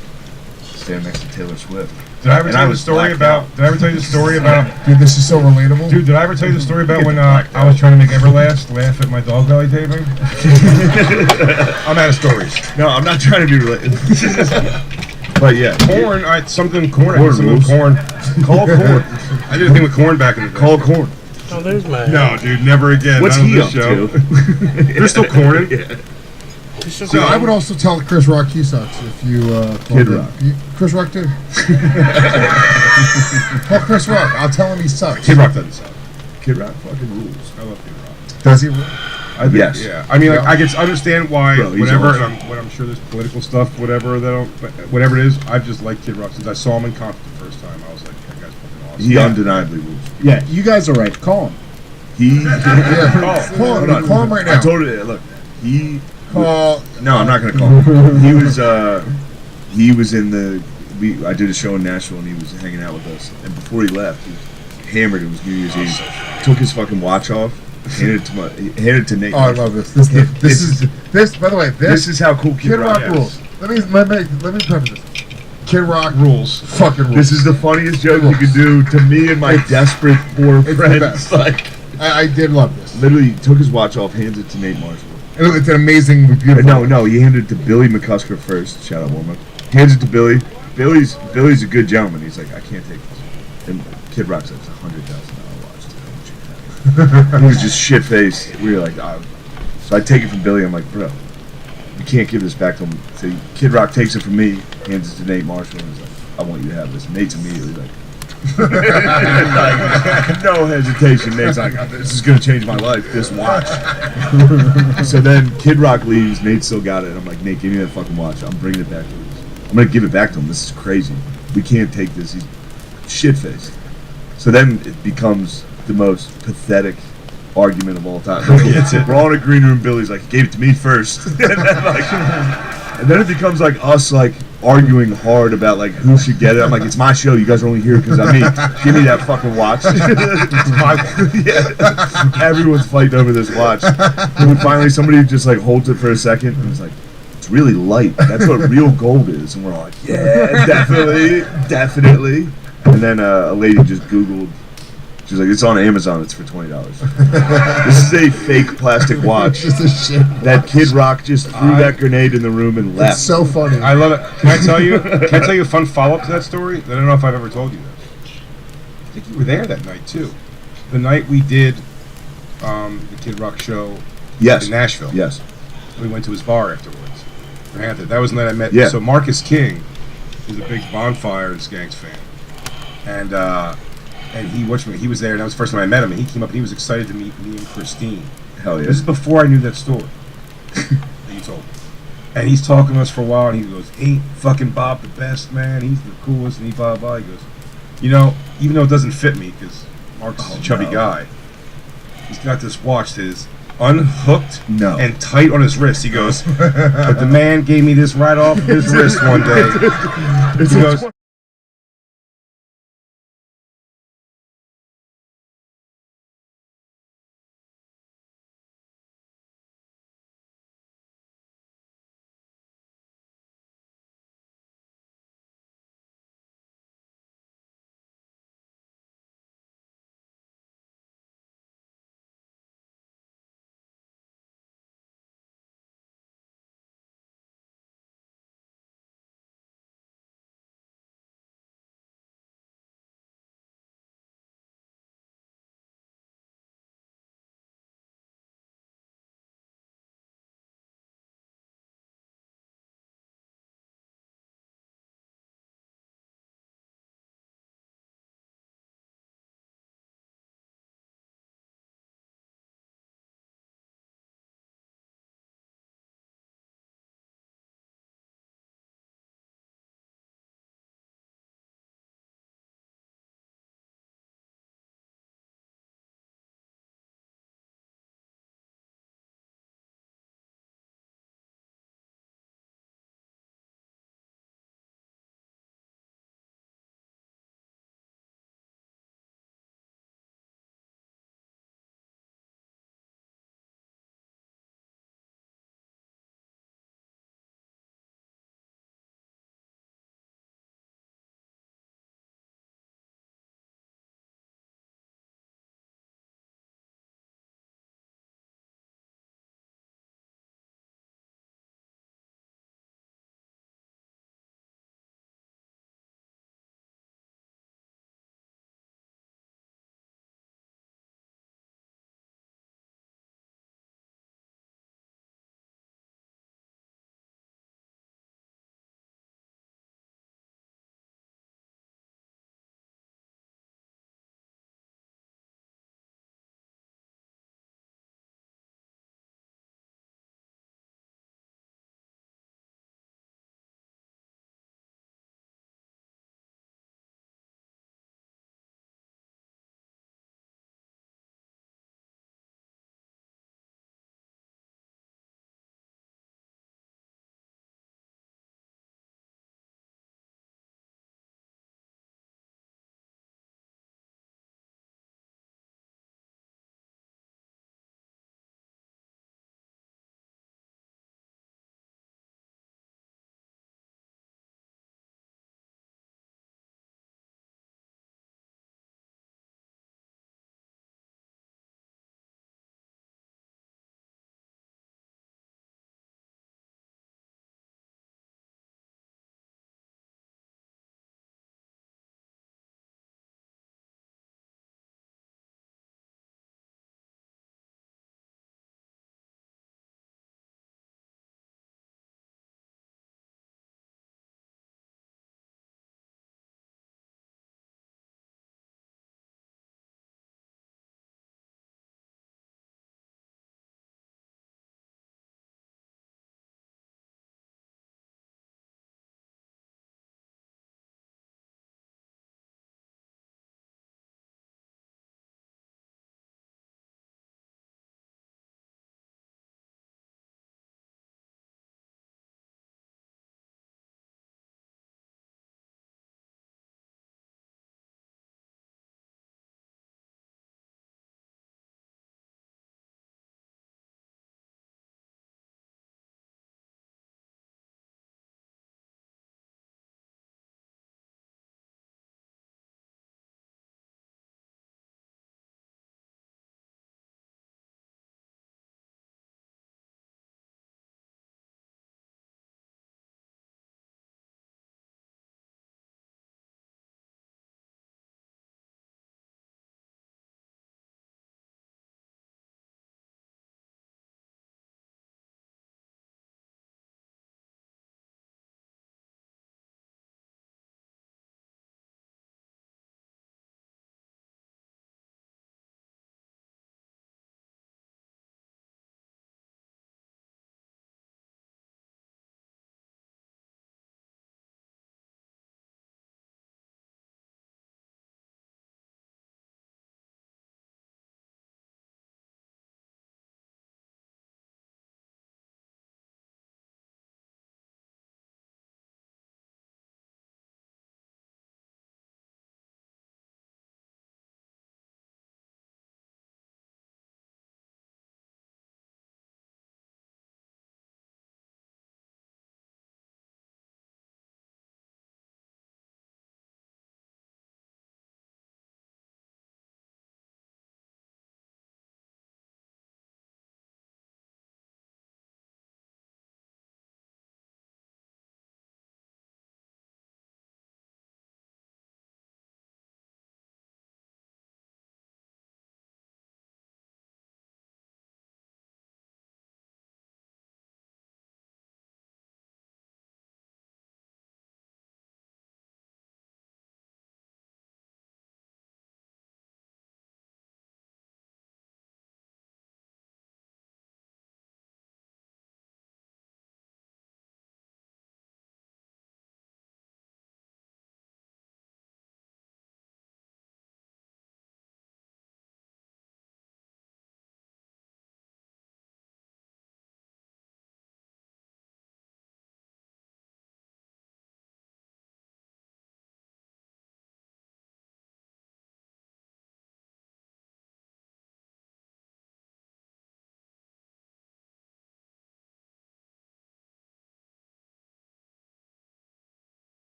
standing next to Taylor Swift. Did I ever tell you the story about? Did I ever tell you the story about? Dude, this is so relatable. Dude, did I ever tell you the story about when I was trying to make Everlast laugh at my dog belly taping? I'm out of stories. No, I'm not trying to be related. But yeah, Corn, all right, something corn. Corn Something rules. corn. Call corn. I did a thing with corn back in the day. call corn. Oh, there's my. No, dude, never again. What's Not on he this up show. to? They're still corning. So I would also tell Chris Rock he sucks if you Kid called him. Rock. Chris Rock too. Call Chris Rock. I'll tell him he sucks. Kid Rock doesn't suck. Kid Rock fucking rules. I love Kid Rock. Does he? I think, Yes. Yeah. I mean, like, I can understand why, Bro, he's whatever, awesome. and I'm sure there's political stuff, whatever whatever it is. I've just liked Kid Rock since I saw him in concert the first time. I was like, that guy's fucking awesome. He undeniably rules. Yeah, you guys are right. Call him. He. Yeah. Call Hold him. on. Call him right now. I told you. Look, he. Call. No, I'm not gonna call him. He was in the. I did a show in Nashville and he was hanging out with us. And before he left, he was hammered. It was New Year's Eve. Took his fucking watch off. Handed it to Nate. Oh, I love this. This is. By the way, This is how cool Kid Rock is. rules. Let me preface this. Kid Rock rules. Fucking rules. This is the funniest joke you could do to me and my desperate poor it's the friends. best. Like, I did love this. literally took his watch off, hands it to Nate Marshall. It's an amazing, beautiful. No, he handed it to Billy McCusker first. Shout out Warmup. Hands it to Billy. Billy's a good gentleman. He's like, I can't take this. And Kid Rock's like, it's $100,000 watch. He was just shit faced. We were like, oh. So I take it from Billy. I'm like, bro, you can't give this back to him. So Kid Rock takes it from me, hands it to Nate Marshall, and he's like, I want you to have this. And Nate's immediately like, Like, no hesitation. Nate's like, oh, this is gonna change my life. This watch. So then Kid Rock leaves. Nate still got it. I'm like, Nate, give me that fucking watch. I'm bringing it back to him. I'm gonna give it back to him. This is crazy. We can't take this. He's shit faced. So then it becomes the most pathetic argument of all time. We're all in a green room. Billy's like, he gave it to me first. And then it becomes like us like arguing hard about like who should get it. I'm like, it's my show. You guys are only here because of me. Give me that fucking watch. It's my yeah. Everyone's fighting over this watch. And then finally somebody just like holds it for a second and it's like, it's really light. That's what real gold is. And we're all like, yeah, definitely. And then a lady just Googled. She's like, it's on Amazon. It's for $20. This is a fake plastic watch. Just a shit. That Kid Rock just threw that grenade in the room and left. It's so funny. I love it. Can I tell you a fun follow-up to that story? I don't know if I've ever told you this. I think you were there that night too. The night we did the Kid Rock show Yes. in Nashville. Yes. We went to his bar afterwards. That was the night I met. Yeah. So Marcus King is a big Bonfire and Skanks fan, and he was there, and that was the first time I met him. And he came up and he was excited to meet me and Christine. Hell yeah. This is before I knew that story that you told me. And he's talking to us for a while, and he goes, "Ain't fucking Bob the best, man? He's the coolest." And he blah blah. He goes, "You know, even though it doesn't fit me, because Marcus is a chubby guy, he's got this watch that is unhooked and tight on his wrist." He goes, "But the man gave me this right off his wrist one day." He goes,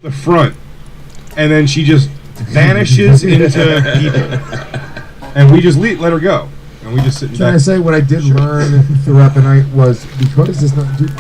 the front, and then she just vanishes into people, and we just let her go, and we just sit Can I say what I did learn throughout the night was because it's not. Dude,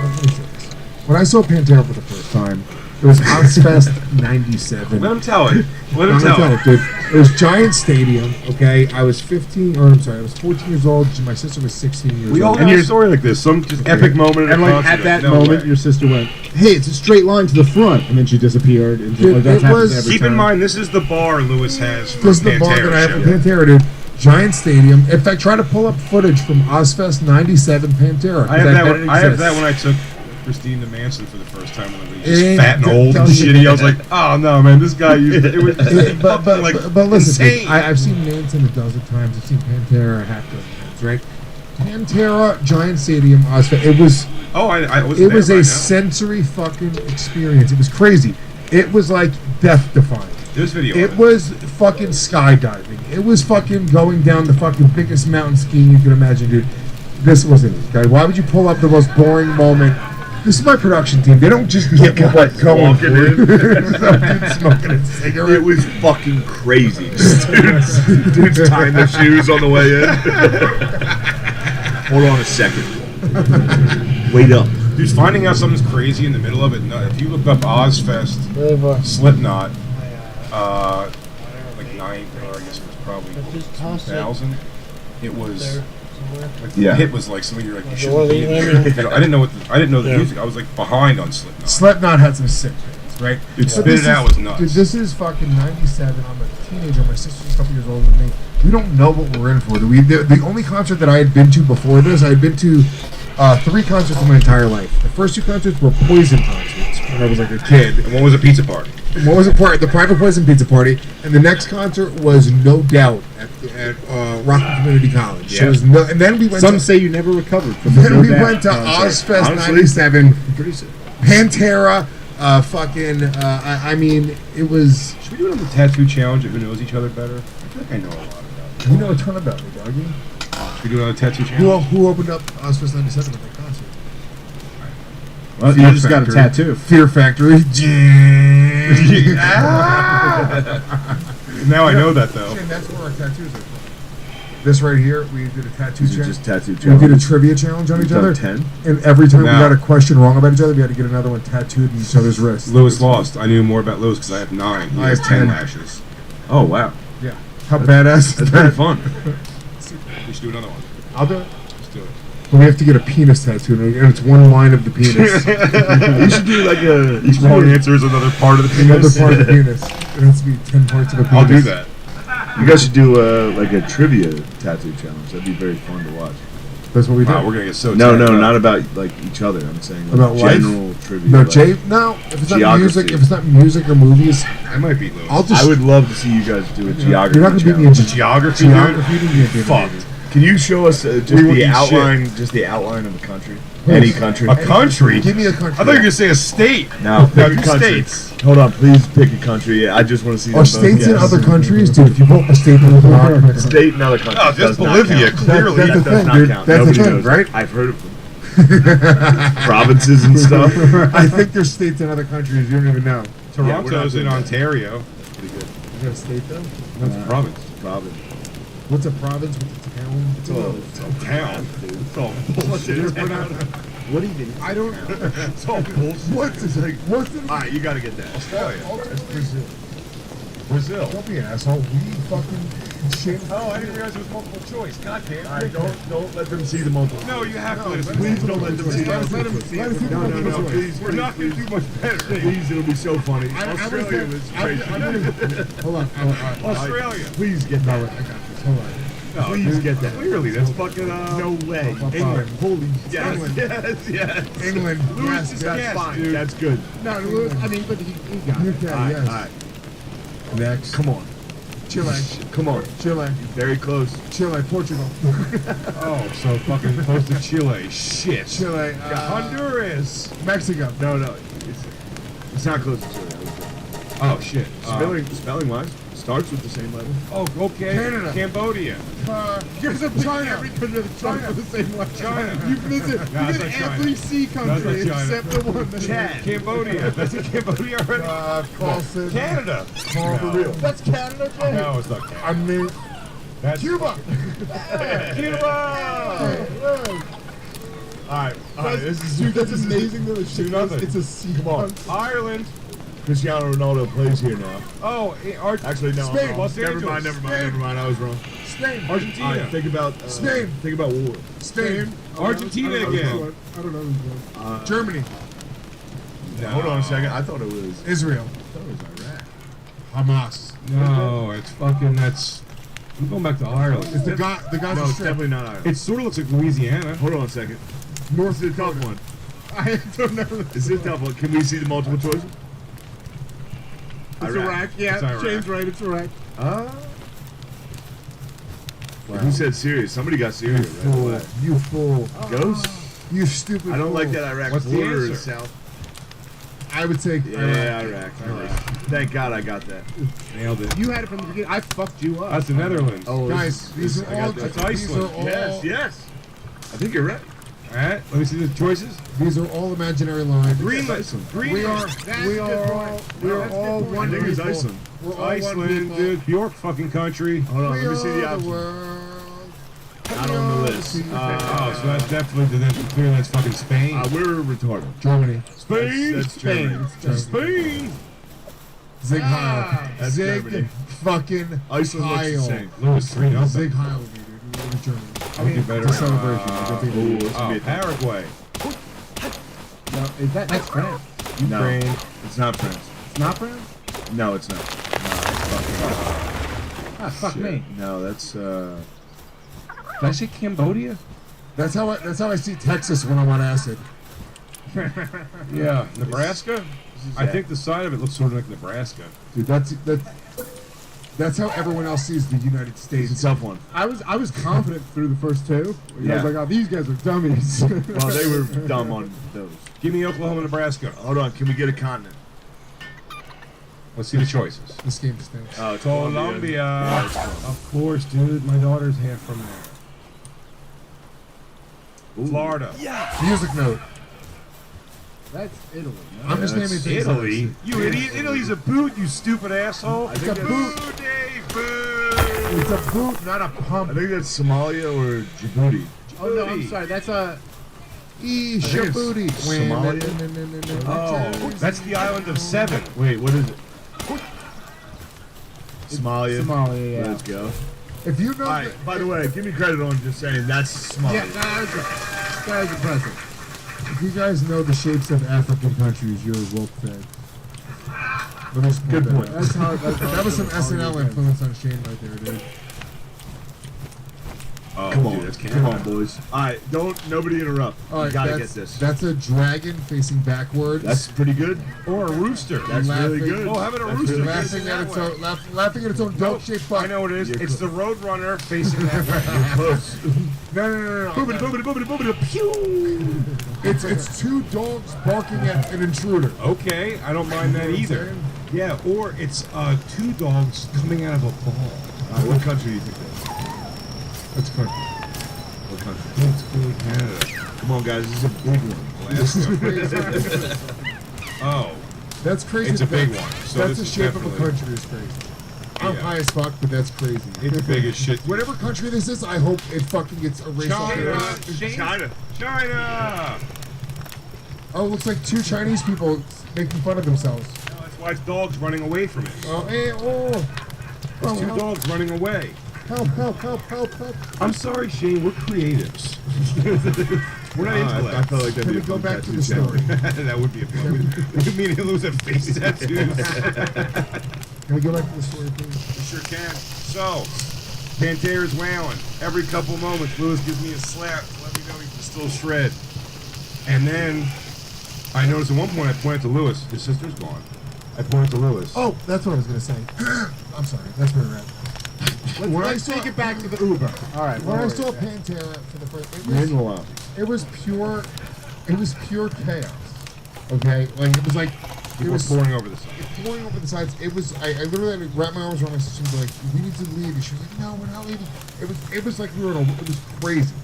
when I saw Pantera for the first time, it was Ozfest '97. Let him tell it. Let him tell it. Dude. It was Giant Stadium. Okay, I was 15, or I'm sorry, I was 14 years old. My sister was 16 years old. We all have a story like this. Some just epic moment. And like at that moment, your sister went, "Hey, it's a straight line to the front," and then she disappeared. And Dude, like, that happens every Keep time. in mind, this is the bar Lewis has for This is the bar that I have for Pantera, dude. Giant Stadium. In fact, try to pull up footage from Ozfest '97 Pantera. I have that when I took Christine to Manson for the first time when he was just fat and old and shitty. I was like, oh no, man, this guy used to, it was just but listen, insane. dude, I've seen Manson a dozen times. I've seen Pantera a half dozen times, right? Pantera, Giant Stadium, Ozfest. It was. It was a sensory fucking experience. It was crazy. It was like death defying. There's video. It was fucking skydiving. It was fucking going down the fucking biggest mountain skiing you could imagine, dude. This wasn't it, guy. Why would you pull up the most boring moment? This is my production team. They don't just get what going for it. Smoking a cigarette. It was fucking crazy. Dudes tying their shoes on the way in. Hold on a second. Wait up. Dude, finding out something's crazy in the middle of it. No, if you look up Ozfest, Slipknot, like 9, or I guess it was probably 2000. It was. Like the hit was like something you're like, you shouldn't be in there. I didn't know the music. I was like behind on Slipknot. Slipknot had some sick things, right? Dude, Spit It Out was nuts. Dude, this is fucking '97. I'm a teenager. My sister's a couple years older than me. We don't know what we're in for. The only concert that I had been to before this, I had been to 3 concerts in my entire life. The first 2 concerts were Poison concerts when I was like a kid. And one was a pizza party. What was the Private Poison Pizza Party, and the next concert was No Doubt at Rockland Community College. Yeah. So and then we went. Some say you never recovered from Then the we No went to Doubt concert. Ozfest Honestly, '97. Pretty sick. Pantera, I mean, it was. Should we do another tattoo challenge of who knows each other better? I feel like I know a lot about it. You know a ton about me, doggy. Should we do another tattoo challenge? Who opened up Ozfest '97 at that concert? Well, you just got a tattoo. Fear Factory. Now I know that though. Shane, that's where our tattoos are from. This right here, we did a tattoo These are challenge. just tattoo We challenge. did a trivia challenge on We've each done other. 10. And every time we Now- got a question wrong about each other, we had to get another one tattooed in each other's wrists. Lewis lost. I knew more about Lewis because I have 9. He I has have 10 10. lashes. Oh, wow. Yeah. How badass is That's that? pretty fun. We should do another one. I'll do it. Let's do it. But we have to get a penis tattoo, and it's one line of the penis. You should do like a... Each wrong answer is another part of the Another penis. part of the penis. It has to be 10 parts of a penis. I'll do that. You guys should do like a trivia tattoo challenge. That'd be very fun to watch. That's what we do. Wow, we're gonna get so No, tattooed up. not about like each other. I'm saying like About life? general trivia. No, like- Jay. No, if it's not Geography. music, if it's not music or movies, I might beat Lewis. I'll just. I would love to see you guys do a geography. You're not gonna beat me in challenge. Geography, geography. dude? Fucked. Can you show us just We will the eat outline, just the outline of the country? Any country? A country? Give me a I country. thought you were gonna say a state. No, pick a Two country. states. Hold on, please pick a country. I just want to see. Or them both states in guess. other countries, dude. If you vote a state in another country, State in other countries. Oh, just does not Bolivia, count. clearly. That's the That does thing, not dude. count. That's the Nobody thing, knows. right? I've heard of them. Provinces and stuff. I think there's states in other countries you don't even know. Toronto's in doing that. Ontario. Pretty good. Is that a state though? That's a province. Province. What's a province? What's a town? It's all Town. It's all bullshit. What even? I don't. It's all bullshit. What's like? What's the? All right, you got to get that. Australia. That's Brazil. Brazil. Don't be an asshole. We fucking shit. Oh, I didn't realize it was multiple choice. God damn. All right, don't let them see the multiple. No, you have to let us. Please don't let them see Let us- the let us see the No, multiple choice. please. We're not gonna do much better. Please, it'll be so funny. Australia was crazy. Hold on. Australia. Please get No, that. I got this. Hold on. No, Please get that. Clearly, that's fucking. No way. England. Holy Yes, England. yes. England. Louis Yes, is That's Yes, fine. dude. That's good. No, Louis, I mean, but he got it. UK, All right, yes. all right. Next. Come on. Chile. Come on. Chile. Very close. Chile. Portugal. Oh, so fucking close to Chile. Shit. Chile. Honduras. Mexico. No. It's not close to Chile. Oh shit. Spelling wise. Starts with the same letter. Oh, okay. Canada. Cambodia. Here's a China. Every country starts with the same letter. China. You visit, No, you that's visit not every China. sea country That's not China. except the one that Chad. Cambodia. That's in Cambodia already? Carlson. Canada. For real. That's Canada, Jay. No, it's not Canada. I mean, That's Cuba. Cuba. All right. This is Dude, that's amazing though. The shit nothing. it's a sea. Come on. Ireland. Cristiano Ronaldo plays here now. Oh, Actually, no. Spain. I'm Los wrong. Angeles. Never mind. I was wrong. Spain. Argentina. All right, think about Spain. Think about war. Spain. Argentina I don't know again. who's one. I don't know who's one. Germany. Hold on a second. I thought it was. Israel. I thought it was Iraq. Hamas. No, it's fucking. That's. I'm going back to Ireland. It's the guy. The guy's No, a it's strip. definitely not Ireland. It sort of looks like Louisiana. Hold on a second. North This is a tough one. I don't know. This is a tough one. Can we see the multiple choices? It's Iraq. Yeah, It's Iraq. Shane's right. It's Iraq. Who said serious? Somebody got serious. Right away. You fool. Ghost? You stupid. I don't like fool. that Iraq What's the border is answer? south. I would say Yeah, Iraq. Thank God I got that. Nailed it. You had it from the beginning. I fucked you up. That's the Netherlands. Oh, Guys, these are I got all. that. That's These are Iceland. all. Yes. I think you're right. All right, let me see the choices. These are all imaginary lines. Greenland. Iceland. We are. We are all. We are all I one think it's people. Iceland. We're all one Iceland, people. dude. York fucking country. Hold on, We let me see are the the options. world. Not on the list. Oh, so that's definitely clearly that's fucking Spain. We're retarded. Germany. Spain. That's Germany. Spain. Zig Heil. That's Zig Germany. fucking Iceland looks the Heil. same. Lewis 3-0. Zig Heil, dude. It was Germany. I mean, better. It's a celebration. Ooh, it's gonna be a Paraguay. No, is that's France? No, Ukraine. it's not France. It's not France? No, it's not. Ah, fuck Shit. me. No, that's Did I say Cambodia? That's how I see Texas when I'm on acid. Yeah. Nebraska? I think the side of it looks sort of like Nebraska. Dude, that's how everyone else sees the United it's a States. tough one. I was confident through the first two. I Yeah. was like, oh, these guys are dummies. Well, they were dumb on those. Give me Oklahoma, Nebraska. Hold on, can we get a continent? Let's see the choices. This game stinks. Oh, it's Colombia. Of course, dude. My daughter's half from there. Ooh. Florida. Music note. That's Italy. No? I'm just that's naming things. Italy? You idiot. Italy's a boot, you stupid asshole. I think It's a that's- boot. Booty, boot. It's a boot, not a I pump. think that's Somalia or Djibouti. Oh no, I'm sorry. That's a. E think it's Djibouti. Somalia. Oh, that's the island of Seven. Wait, what is it? Somalia. Somalia, yeah. Let's go. If you know, All right, by the way, give me credit on just saying that's Somalia. yeah, that was impressive. If you guys know the shapes of African countries, you're a woke fan. Let me just Good that point. out. That was some SNL influence on Shane right there, dude. Oh, Come dude, on, that's come Canada. on, boys. All right, nobody interrupt. All You right, gotta that's, get this. That's a dragon facing backwards. That's pretty good. Or a rooster. That's really Laughing. good. Oh, how about a That's rooster? really Facing laughing at that its way. own, laughing at its own dog-shaped butt. I know what it is. You're It's the Roadrunner facing that way. Close. No. Boobity, boobity, boobity, boobity, pew! It's two dogs barking at an intruder. Okay, I don't mind that either. Yeah, or it's two dogs coming out of a ball. What country do you think that That's good. is? What country? It's clearly Canada. Come on, guys, this is a big one. Oh, That's crazy. it's a big That- one. So That's this the is shape of a definitely- country is crazy. I'm Yeah. high as fuck, but that's crazy. It's big as shit. Whatever country this is, I hope it fucking gets erased off the China. earth. China. China. Oh, it looks like two Chinese people making fun of themselves. No, that's why it's dogs running away from it. Oh, hey, oh. It's two dogs running away. Help. I'm sorry, Shane. We're creatives. We're not I intellect. felt like that'd Can be we a go fun back to tattoo the story? channel. That would be a fun. You mean to lose a face tattoos? Can we go back to the story, please? We sure can. So, Pantera's wailing. Every couple moments, Lewis gives me a slap to let me know he can still shred. And then, I noticed at one point I pointed to Lewis. His sister's gone. I pointed to Lewis. Oh, that's what I was gonna say. I'm sorry. That's where we're at. Let's take it back to the Uber. All right. When I saw Pantera for the first, You're in the lobby. it was pure chaos. Okay, like it was like People were pouring over the side. Pouring over the sides. It was. I literally had to wrap my arms around my sister and be like, "We need to leave." And she was like, "No, we're not leaving." It was like we were in a. It was crazy.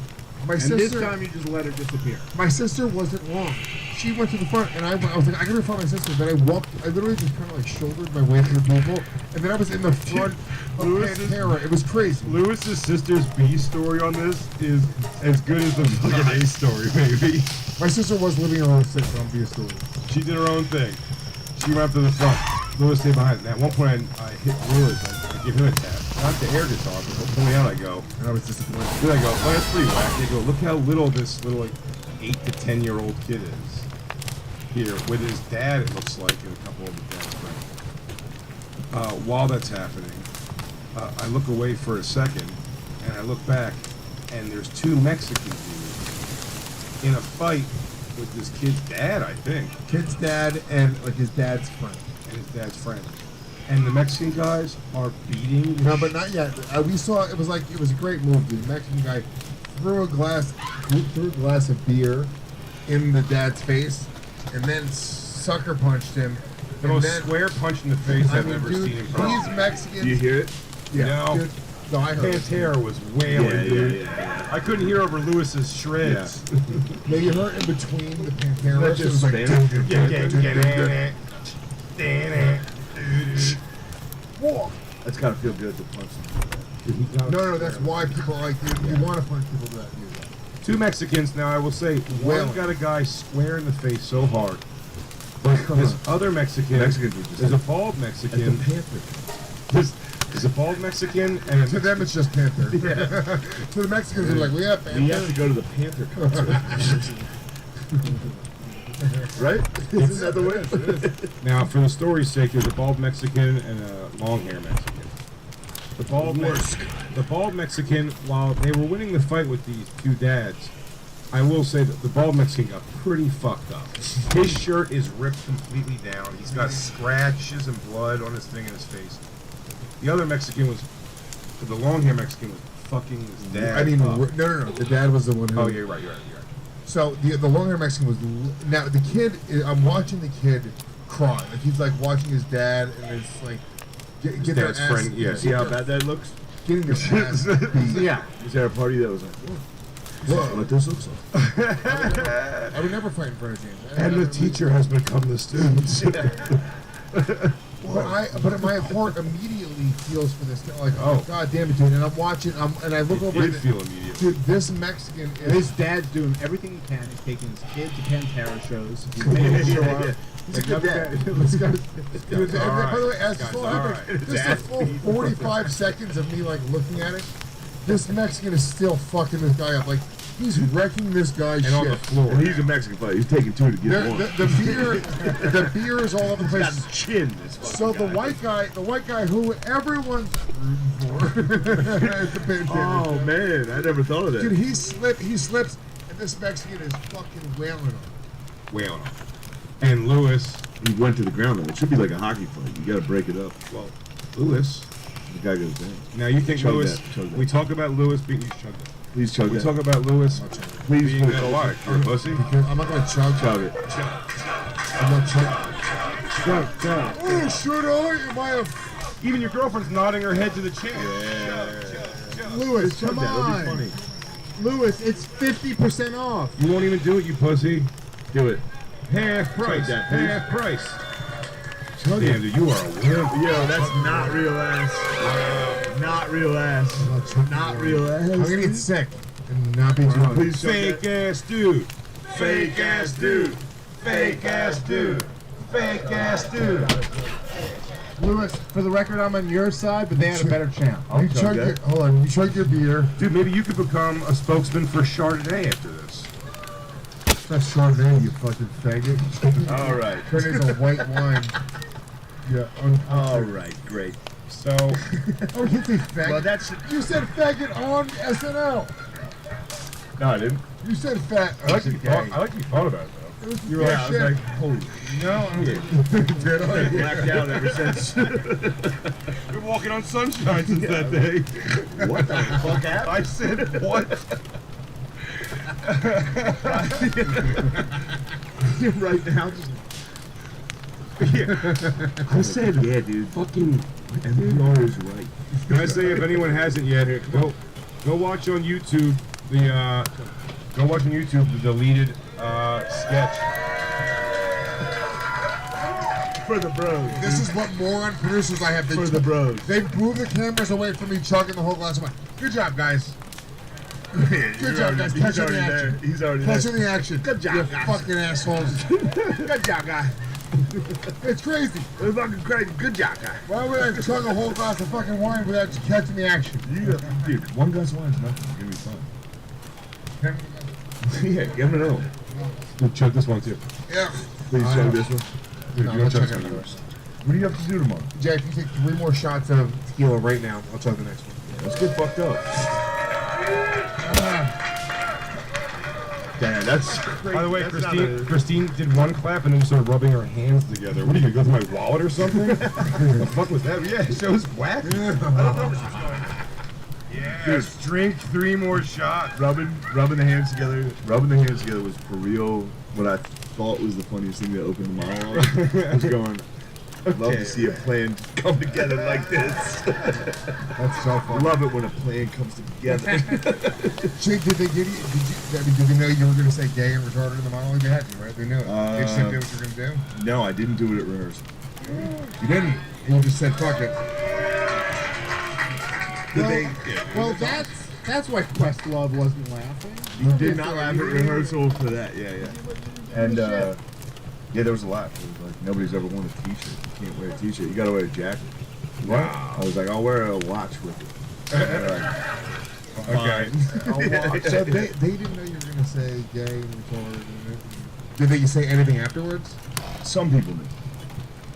My And sister. this time you just let her disappear. My sister wasn't wrong. She went to the front, and I was like, I gotta find my sister. Then I walked. I literally just kind of like shouldered my way through people, and then I was in the front of Pantera. It was crazy. Lewis's sister's B story on this is as good as the fucking A story, maybe. My sister was living her own sitcom B story. She did her own thing. She went up to the front. Lewis stayed behind. And at one point, I hit Lewis. I give him a tap. Not the air guitar, but pulling out I go. And I was disappointed. Then I go, oh, that's pretty wacky. I go, look how little this little, like, 8 to 10-year-old kid is. Here, with his dad, it looks like, and a couple of the dad's friends. While that's happening, I look away for a second, and I look back, and there's 2 Mexican dudes in a fight with this kid's dad, I think. Kid's dad and like his dad's friend. And his dad's friend. And the Mexican guys are beating. No, but not yet. We saw it was a great move. The Mexican guy threw a glass of beer in the dad's face, and then sucker punched him. The most square punch in the face I've ever seen in person. These Mexicans. Do you hear it? Yeah. No. Dude, no, I heard it. Pantera was wailing, dude. I couldn't hear over Lewis's shreds. Yeah, you heard in between the Pantera. That just it was Whoa. That's gotta feel good to punch them. No, that's why people like you want to punch people to that music. 2 Mexicans. Now I will say, one got a guy square in the face so hard. But this other Mexican is a bald Mexican. Is a bald Mexican, and to them it's just Panther. Yeah. To the Mexicans, they're like, we have Panther. You have to go to the Panther concert. Right? Isn't that the way? Now, for the story's sake, there's a bald Mexican and a long hair Mexican. The bald Mexican, while they were winning the fight with these 2 dads, I will say that the bald Mexican got pretty fucked up. His shirt is ripped completely down. He's got scratches and blood on his thing and his face. The other Mexican the long hair Mexican was fucking his dad. I mean, up. no. The dad was the one who. Oh, yeah, you're right. So the long hair Mexican was now the kid. I'm watching the kid cry. Like he's like watching his dad and it's like get their dad's ass. friend. Yeah, See how bad that looks? Getting their ass beat. Yeah. Was there a party that was like, whoa, what this looks like? I would never fight in front of James. And the teacher has become the students. But my heart immediately feels for this guy. Like, oh god damn it, dude! And I'm watching. And I look over. Did feel immediately. Dude, this Mexican. His dad's doing everything he can. He's taking his kid to Pantera shows. He's making him show up. He's a good dad. Dude, by the way, as just a full 45 seconds of me like looking at it, this Mexican is still fucking this guy up. Like he's wrecking this guy's shit. On the floor. And he's a Mexican fighter. He's taking 2 to get 1. The beer is all over the place. Got chin. This So the white guy who everyone's rooting for. Oh man, I never thought of that. Dude, he slips, and this Mexican is fucking wailing on him. And Lewis, He went to the ground though. It should be like a hockey fight. You got to break it up. well, Lewis. The guy goes down. Now you think Chug Lewis? that, chug that. We talk about Lewis being. You chug that. Please chug We that. talk about Lewis Please being full a what? You're a pussy. I'm not gonna chug. Chug it. I'm not chug. Chug. Oh shit! Am I a Even your girlfriend's nodding her head to the chair. Lewis? Chug Come that. on, That'll be Lewis. It's 50% off. You won't even do it, you pussy. funny. Do it. Half price. that, please. Half price. Chug Damn, it. dude, you are a wimp. Yo, that's not real ass. Not real ass. Not real ass. I'm gonna get sick and not be too hungry. Please chug Fake that. ass dude. Fake ass dude. Fake ass dude. Fake ass dude. Lewis, for the record, I'm on your side, but they had a better champ. You chug your, hold on, you chug your beer. Dude, maybe you could become a spokesman for Chardonnay after this. That's Chardonnay, you fucking faggot. All right. Turn it into white wine. Yeah. All right. Great. So, Oh, you say faggot? Well, that's. You said faggot on SNL. No, I didn't. You said fat. I like you thought about it though. You were Yeah, I like was shit. like, holy No, shit. Did I? Blacked out ever since. been walking on sunshine since that day. What the fuck happened? I said what? Right now, just I said, yeah, dude. Fucking NPR is right. Can I say, if anyone hasn't yet, go watch on YouTube the deleted sketch. For the bros. This is what moron producers I have. For the bros. They move the cameras away from me, chugging the whole glass of wine. Good job, guys. Good job, guys. Catching the action. He's already Catching the action. Good job, you guys. fucking assholes. Good job, guy. It's crazy. It's fucking crazy. Good job, guy. Why would I chug a whole glass of fucking wine without catching the action? Dude, one glass of wine is nothing. It's gonna be fun. Yeah, give him another one. We'll chug this one too. Yeah. Please chug this one. No, you I'll chug chug it some first. What do you have to do tomorrow? Jay, if you take 3 more shots of tequila right now, I'll chug the next one. Let's get fucked up. Damn, that's crazy. By the way, That's Christine did one clap and then started rubbing her hands together. What are you gonna go through my wallet or something? What the fuck was that? Yeah, it shows whack. Yes, drink 3 more shots. rubbing the hands together. Rubbing the hands together was for real what I thought was the funniest thing that opened the monologue. I was going, I'd love to see a plan come together like this. That's so funny. Love it when a plan comes together. Jake, did they give you? Did they know you were going to say gay and retarded in the monologue? They had you, right? They knew it. They just didn't know what you were going to do. No, I didn't do it at rehearsal. You didn't. You just said fuck it. Well, that's why Questlove wasn't laughing. You did not laugh at rehearsal for that. Yeah. And yeah, there was a laugh. It was like nobody's ever worn a t-shirt. You can't wear a t-shirt. You got to wear a jacket. Wow. I was like, I'll wear a watch with it. Okay. So they didn't know you were going to say gay and retarded. Did they say anything afterwards? Some people knew.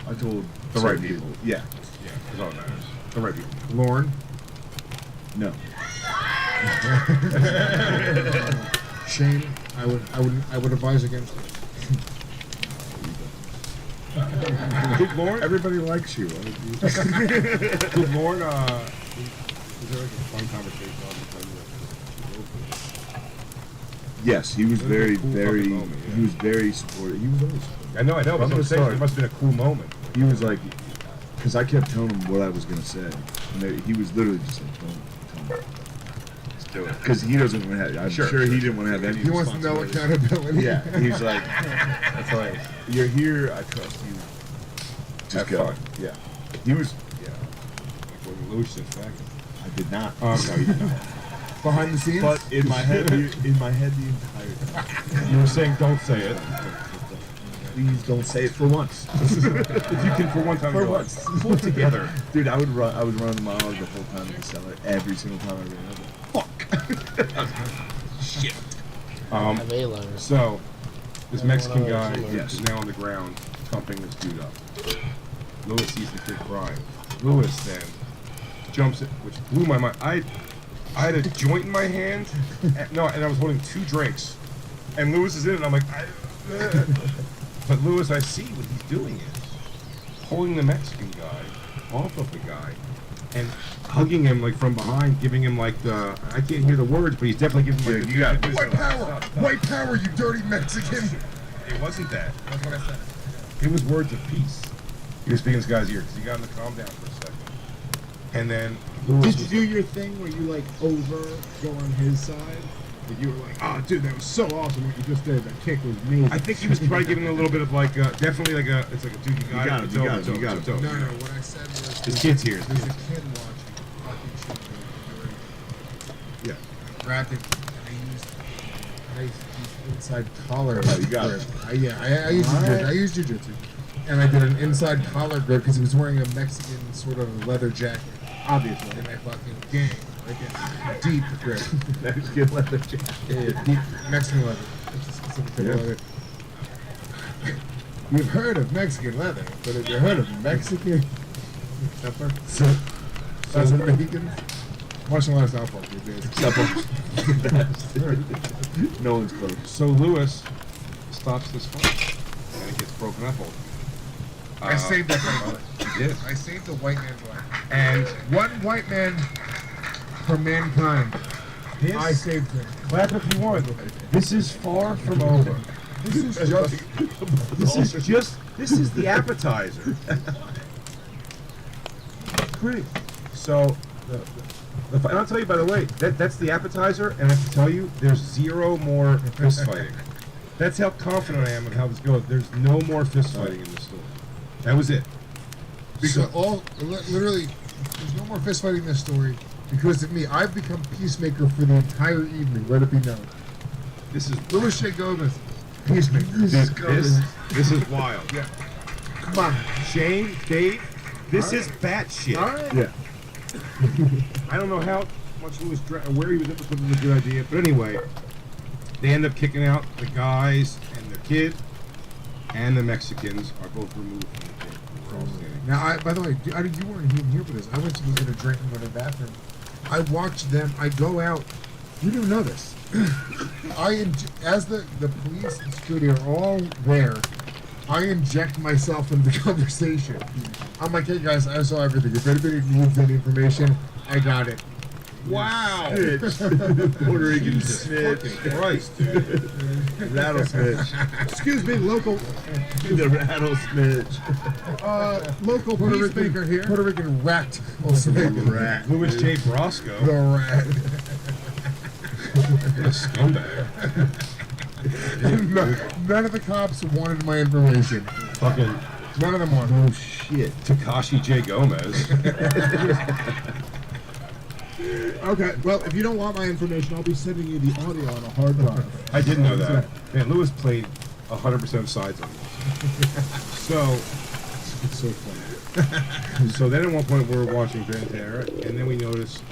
I told The right certain people. Yeah. Yeah, that's all that matters. The right people. Lauren? No. Shane, I would advise against it. Did Lauren? Everybody likes you. Did Lauren? Was there like a fun conversation all the time? Yes, he was It was a very, cool very. fucking moment, yeah. He was very supportive. He was always supportive. I know. But From I'm the saying start. it must have been a cool moment. He was like, because I kept telling him what I was gonna say, and he was literally just like, tell me. Let's do it. Because he doesn't want to have. I'm sure he didn't want to have any. He wants to know responsibilities. accountability. Yeah, he's like, That's hilarious. you're here. I trust you. Just Have go. fun. Yeah, he was. Yeah. Like when Louis said back. I did not. No, you did not. Behind the scenes? But in my head, the entire time. You were saying don't say it. Please don't say it for once. If you can for one time in your life, pull it together. Dude, I was running the monologue the whole time at the cellar. Every single time I ran over. Shit. Avelo. So, this Mexican guy Yes. is now on the ground, thumping this dude up. Louis sees the kid crying. Louis then jumps it, which blew my mind. I had a joint in my hand, and I was holding 2 drinks, and Louis is in it, and I'm like, but Louis, I see what he's doing is holding the Mexican guy off of the guy, and hugging him like from behind, giving him like the, I can't hear the words, but he's definitely giving him like, you got White power! White power, you dirty Mexican! It wasn't that. That's what I said. It was words of peace. He was speaking to this guy's ear because he got him to calm down for a second. And then Louis Did you do your thing where you like over go on his side? Like you were like, oh dude, that was so awesome what you just did. That kick was amazing. I think he was probably giving him a little bit of like, definitely like a, it's like a dude, you got it. you got it. No, what I said was... His kid's here. There's a kid watching. Fucking shit. Yeah. Wrapped it. And I used inside collar. Oh, you got it. I used jiu-jitsu. I used jiu-jitsu. And I did an inside collar grip because he was wearing a Mexican sort of leather jacket. Obviously. And I fucking gang. Like a deep grip. Mexican leather jacket. Yeah, deep Mexican leather. It's a specific type of leather. You've heard of Mexican leather, but have you heard of Mexican pepper? As in Mexicans? Watching a lot of South Park these days. No one's close. So Louis stops this fight, and it gets broken up over. I saved that fight. You did. I saved the white man's life. And One white man for mankind. I saved him. clap if you want. This is far from over. This is the appetizer. Great. So, and I'll tell you, by the way, that's the appetizer, and I have to tell you, there's zero more fist fighting. That's how confident I am of how this goes. There's no more fist fighting in this story. That was it. So literally, there's no more fist fighting in this story because of me. I've become peacemaker for the entire evening. Let it be known. This is Louis J. Gomez, peacemaker. This is wild. Yeah. Come on, Shane, Dave, this is batshit. all right. Yeah. I don't know how much Louis where he was at this was a good idea, but anyway, they end up kicking out the guys and the kid, and the Mexicans are both removed from the pit. We're all standing. Now, by the way, you weren't even here for this. I went to go get a drink and go to the bathroom. I watched them. I go out. You didn't know this. As the police and security are all there, I inject myself into the conversation. I'm like, hey guys, I saw everything. If anybody needs any information, I got it. Wow! Puerto Rican snitch. Christ, dude. Rattle snitch. Excuse me, local The rattle snitch. local Puerto peacemaker Rican, here. Puerto Rican rat. Also, Rat. Louis J. Brosco. the rat. What a scumbag. None of the cops wanted my information. Fucking None of them wanted. Oh shit. Takashi J. Gomez. Okay, well, if you don't want my information, I'll be sending you the audio on a hard drive. I didn't know that. Man, Louis played 100% of sides on this. So, It's so funny. so then at one point we were watching Pantera, and then we noticed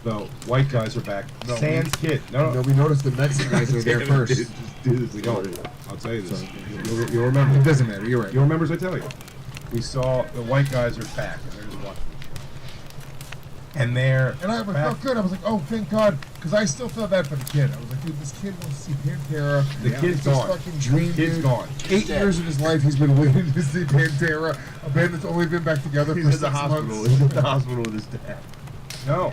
the white guys are back. No, Sans kid. No, No, we noticed the Mexican guys were there first. Just do this. we don't. I'll tell you this. You'll remember. It doesn't matter. You're right. You'll remember as I tell you. We saw the white guys are back, and they're just watching the show. And they're And I felt good. I was like, oh, thank God, because I still felt bad for the kid. I was like, dude, this kid wants to see Pantera. The kid's It's his gone. fucking dream, The kid's dude. gone. 8 years of his life, he's been waiting to see Pantera. A band that's only been back together He's for at the 6 hospital. months. He's at the hospital with his dad. No,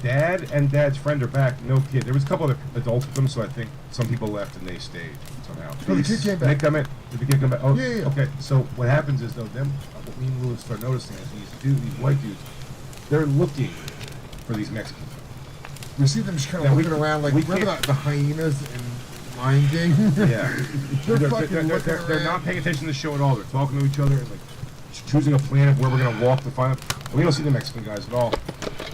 Dad and Dad's friend are back. No kid. There was a couple other adults with them, so I think some people left and they stayed somehow. No, the kid came Did they back. come in? Did the kid come back? Oh, Yeah. Okay, so what happens is though, what me and Louis start noticing is these white dudes, they're looking for these Mexicans. We see them just kind Yeah, of we- looking around like, we remember can't- the hyenas in Lion King? Yeah, They're fucking looking they're around. not paying attention to the show at all. They're talking to each other and like choosing a plan of where we're gonna walk to find them. We don't see the Mexican guys at all.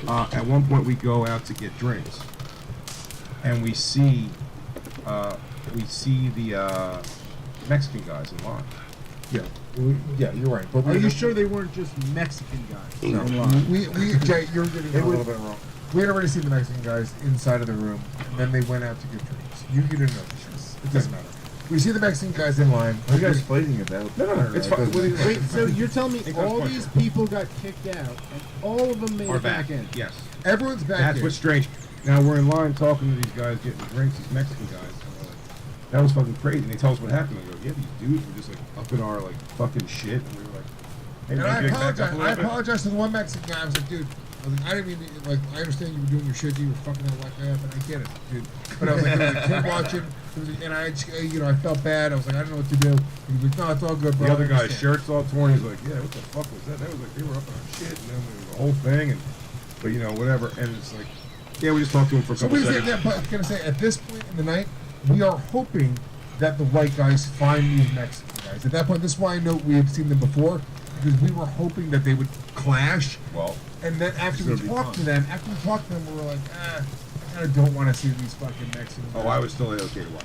At one point, we go out to get drinks, and we see the Mexican guys in line. Yeah, you're right. But Are you sure they weren't just Mexican guys? No. Jay, you're getting it a little bit wrong. We had already seen the Mexican guys inside of the room, and then they went out to get drinks. You didn't know this. It doesn't matter. We see the Mexican guys in line. What are you guys fighting about? No, it's fine. Wait, so you're telling me Think all that's these fine. people got kicked out, and all of them made Are it back back in? Yes. Everyone's back That's in. what's strange. Now we're in line talking to these guys, getting drinks, these Mexican guys. And we're like, that was fucking crazy. And they tell us what happened. I go, yeah, these dudes were just like up in our like fucking shit. And we were like, hey, And man, I get back up a apologize. little I bit. apologize to the one Mexican guy. I was like, dude, I didn't mean to, like, I understand you were doing your shit, you were fucking that white guy up, and I get it, dude. But I was like, there was a kid watching, and I felt bad. I was like, I don't know what to do. And he was like, no, it's all good, bro. The other I guy's understand. shirt's all torn. He's like, yeah, what the fuck was that? That was like, they were up on our shit. And then there was the whole thing. But whatever. And it's like, yeah, we just talked to him for a So couple we say, seconds. yeah, but I was gonna say, at this point in the night, we are hoping that the white guys find these Mexican guys. At that point, this is why I know we have seen them before, because we were hoping that they would clash. Well, And then after we It's gonna be talked to them, we were like, I kind of don't want to see these fucking Mexicans. oh, I was still okay to watch.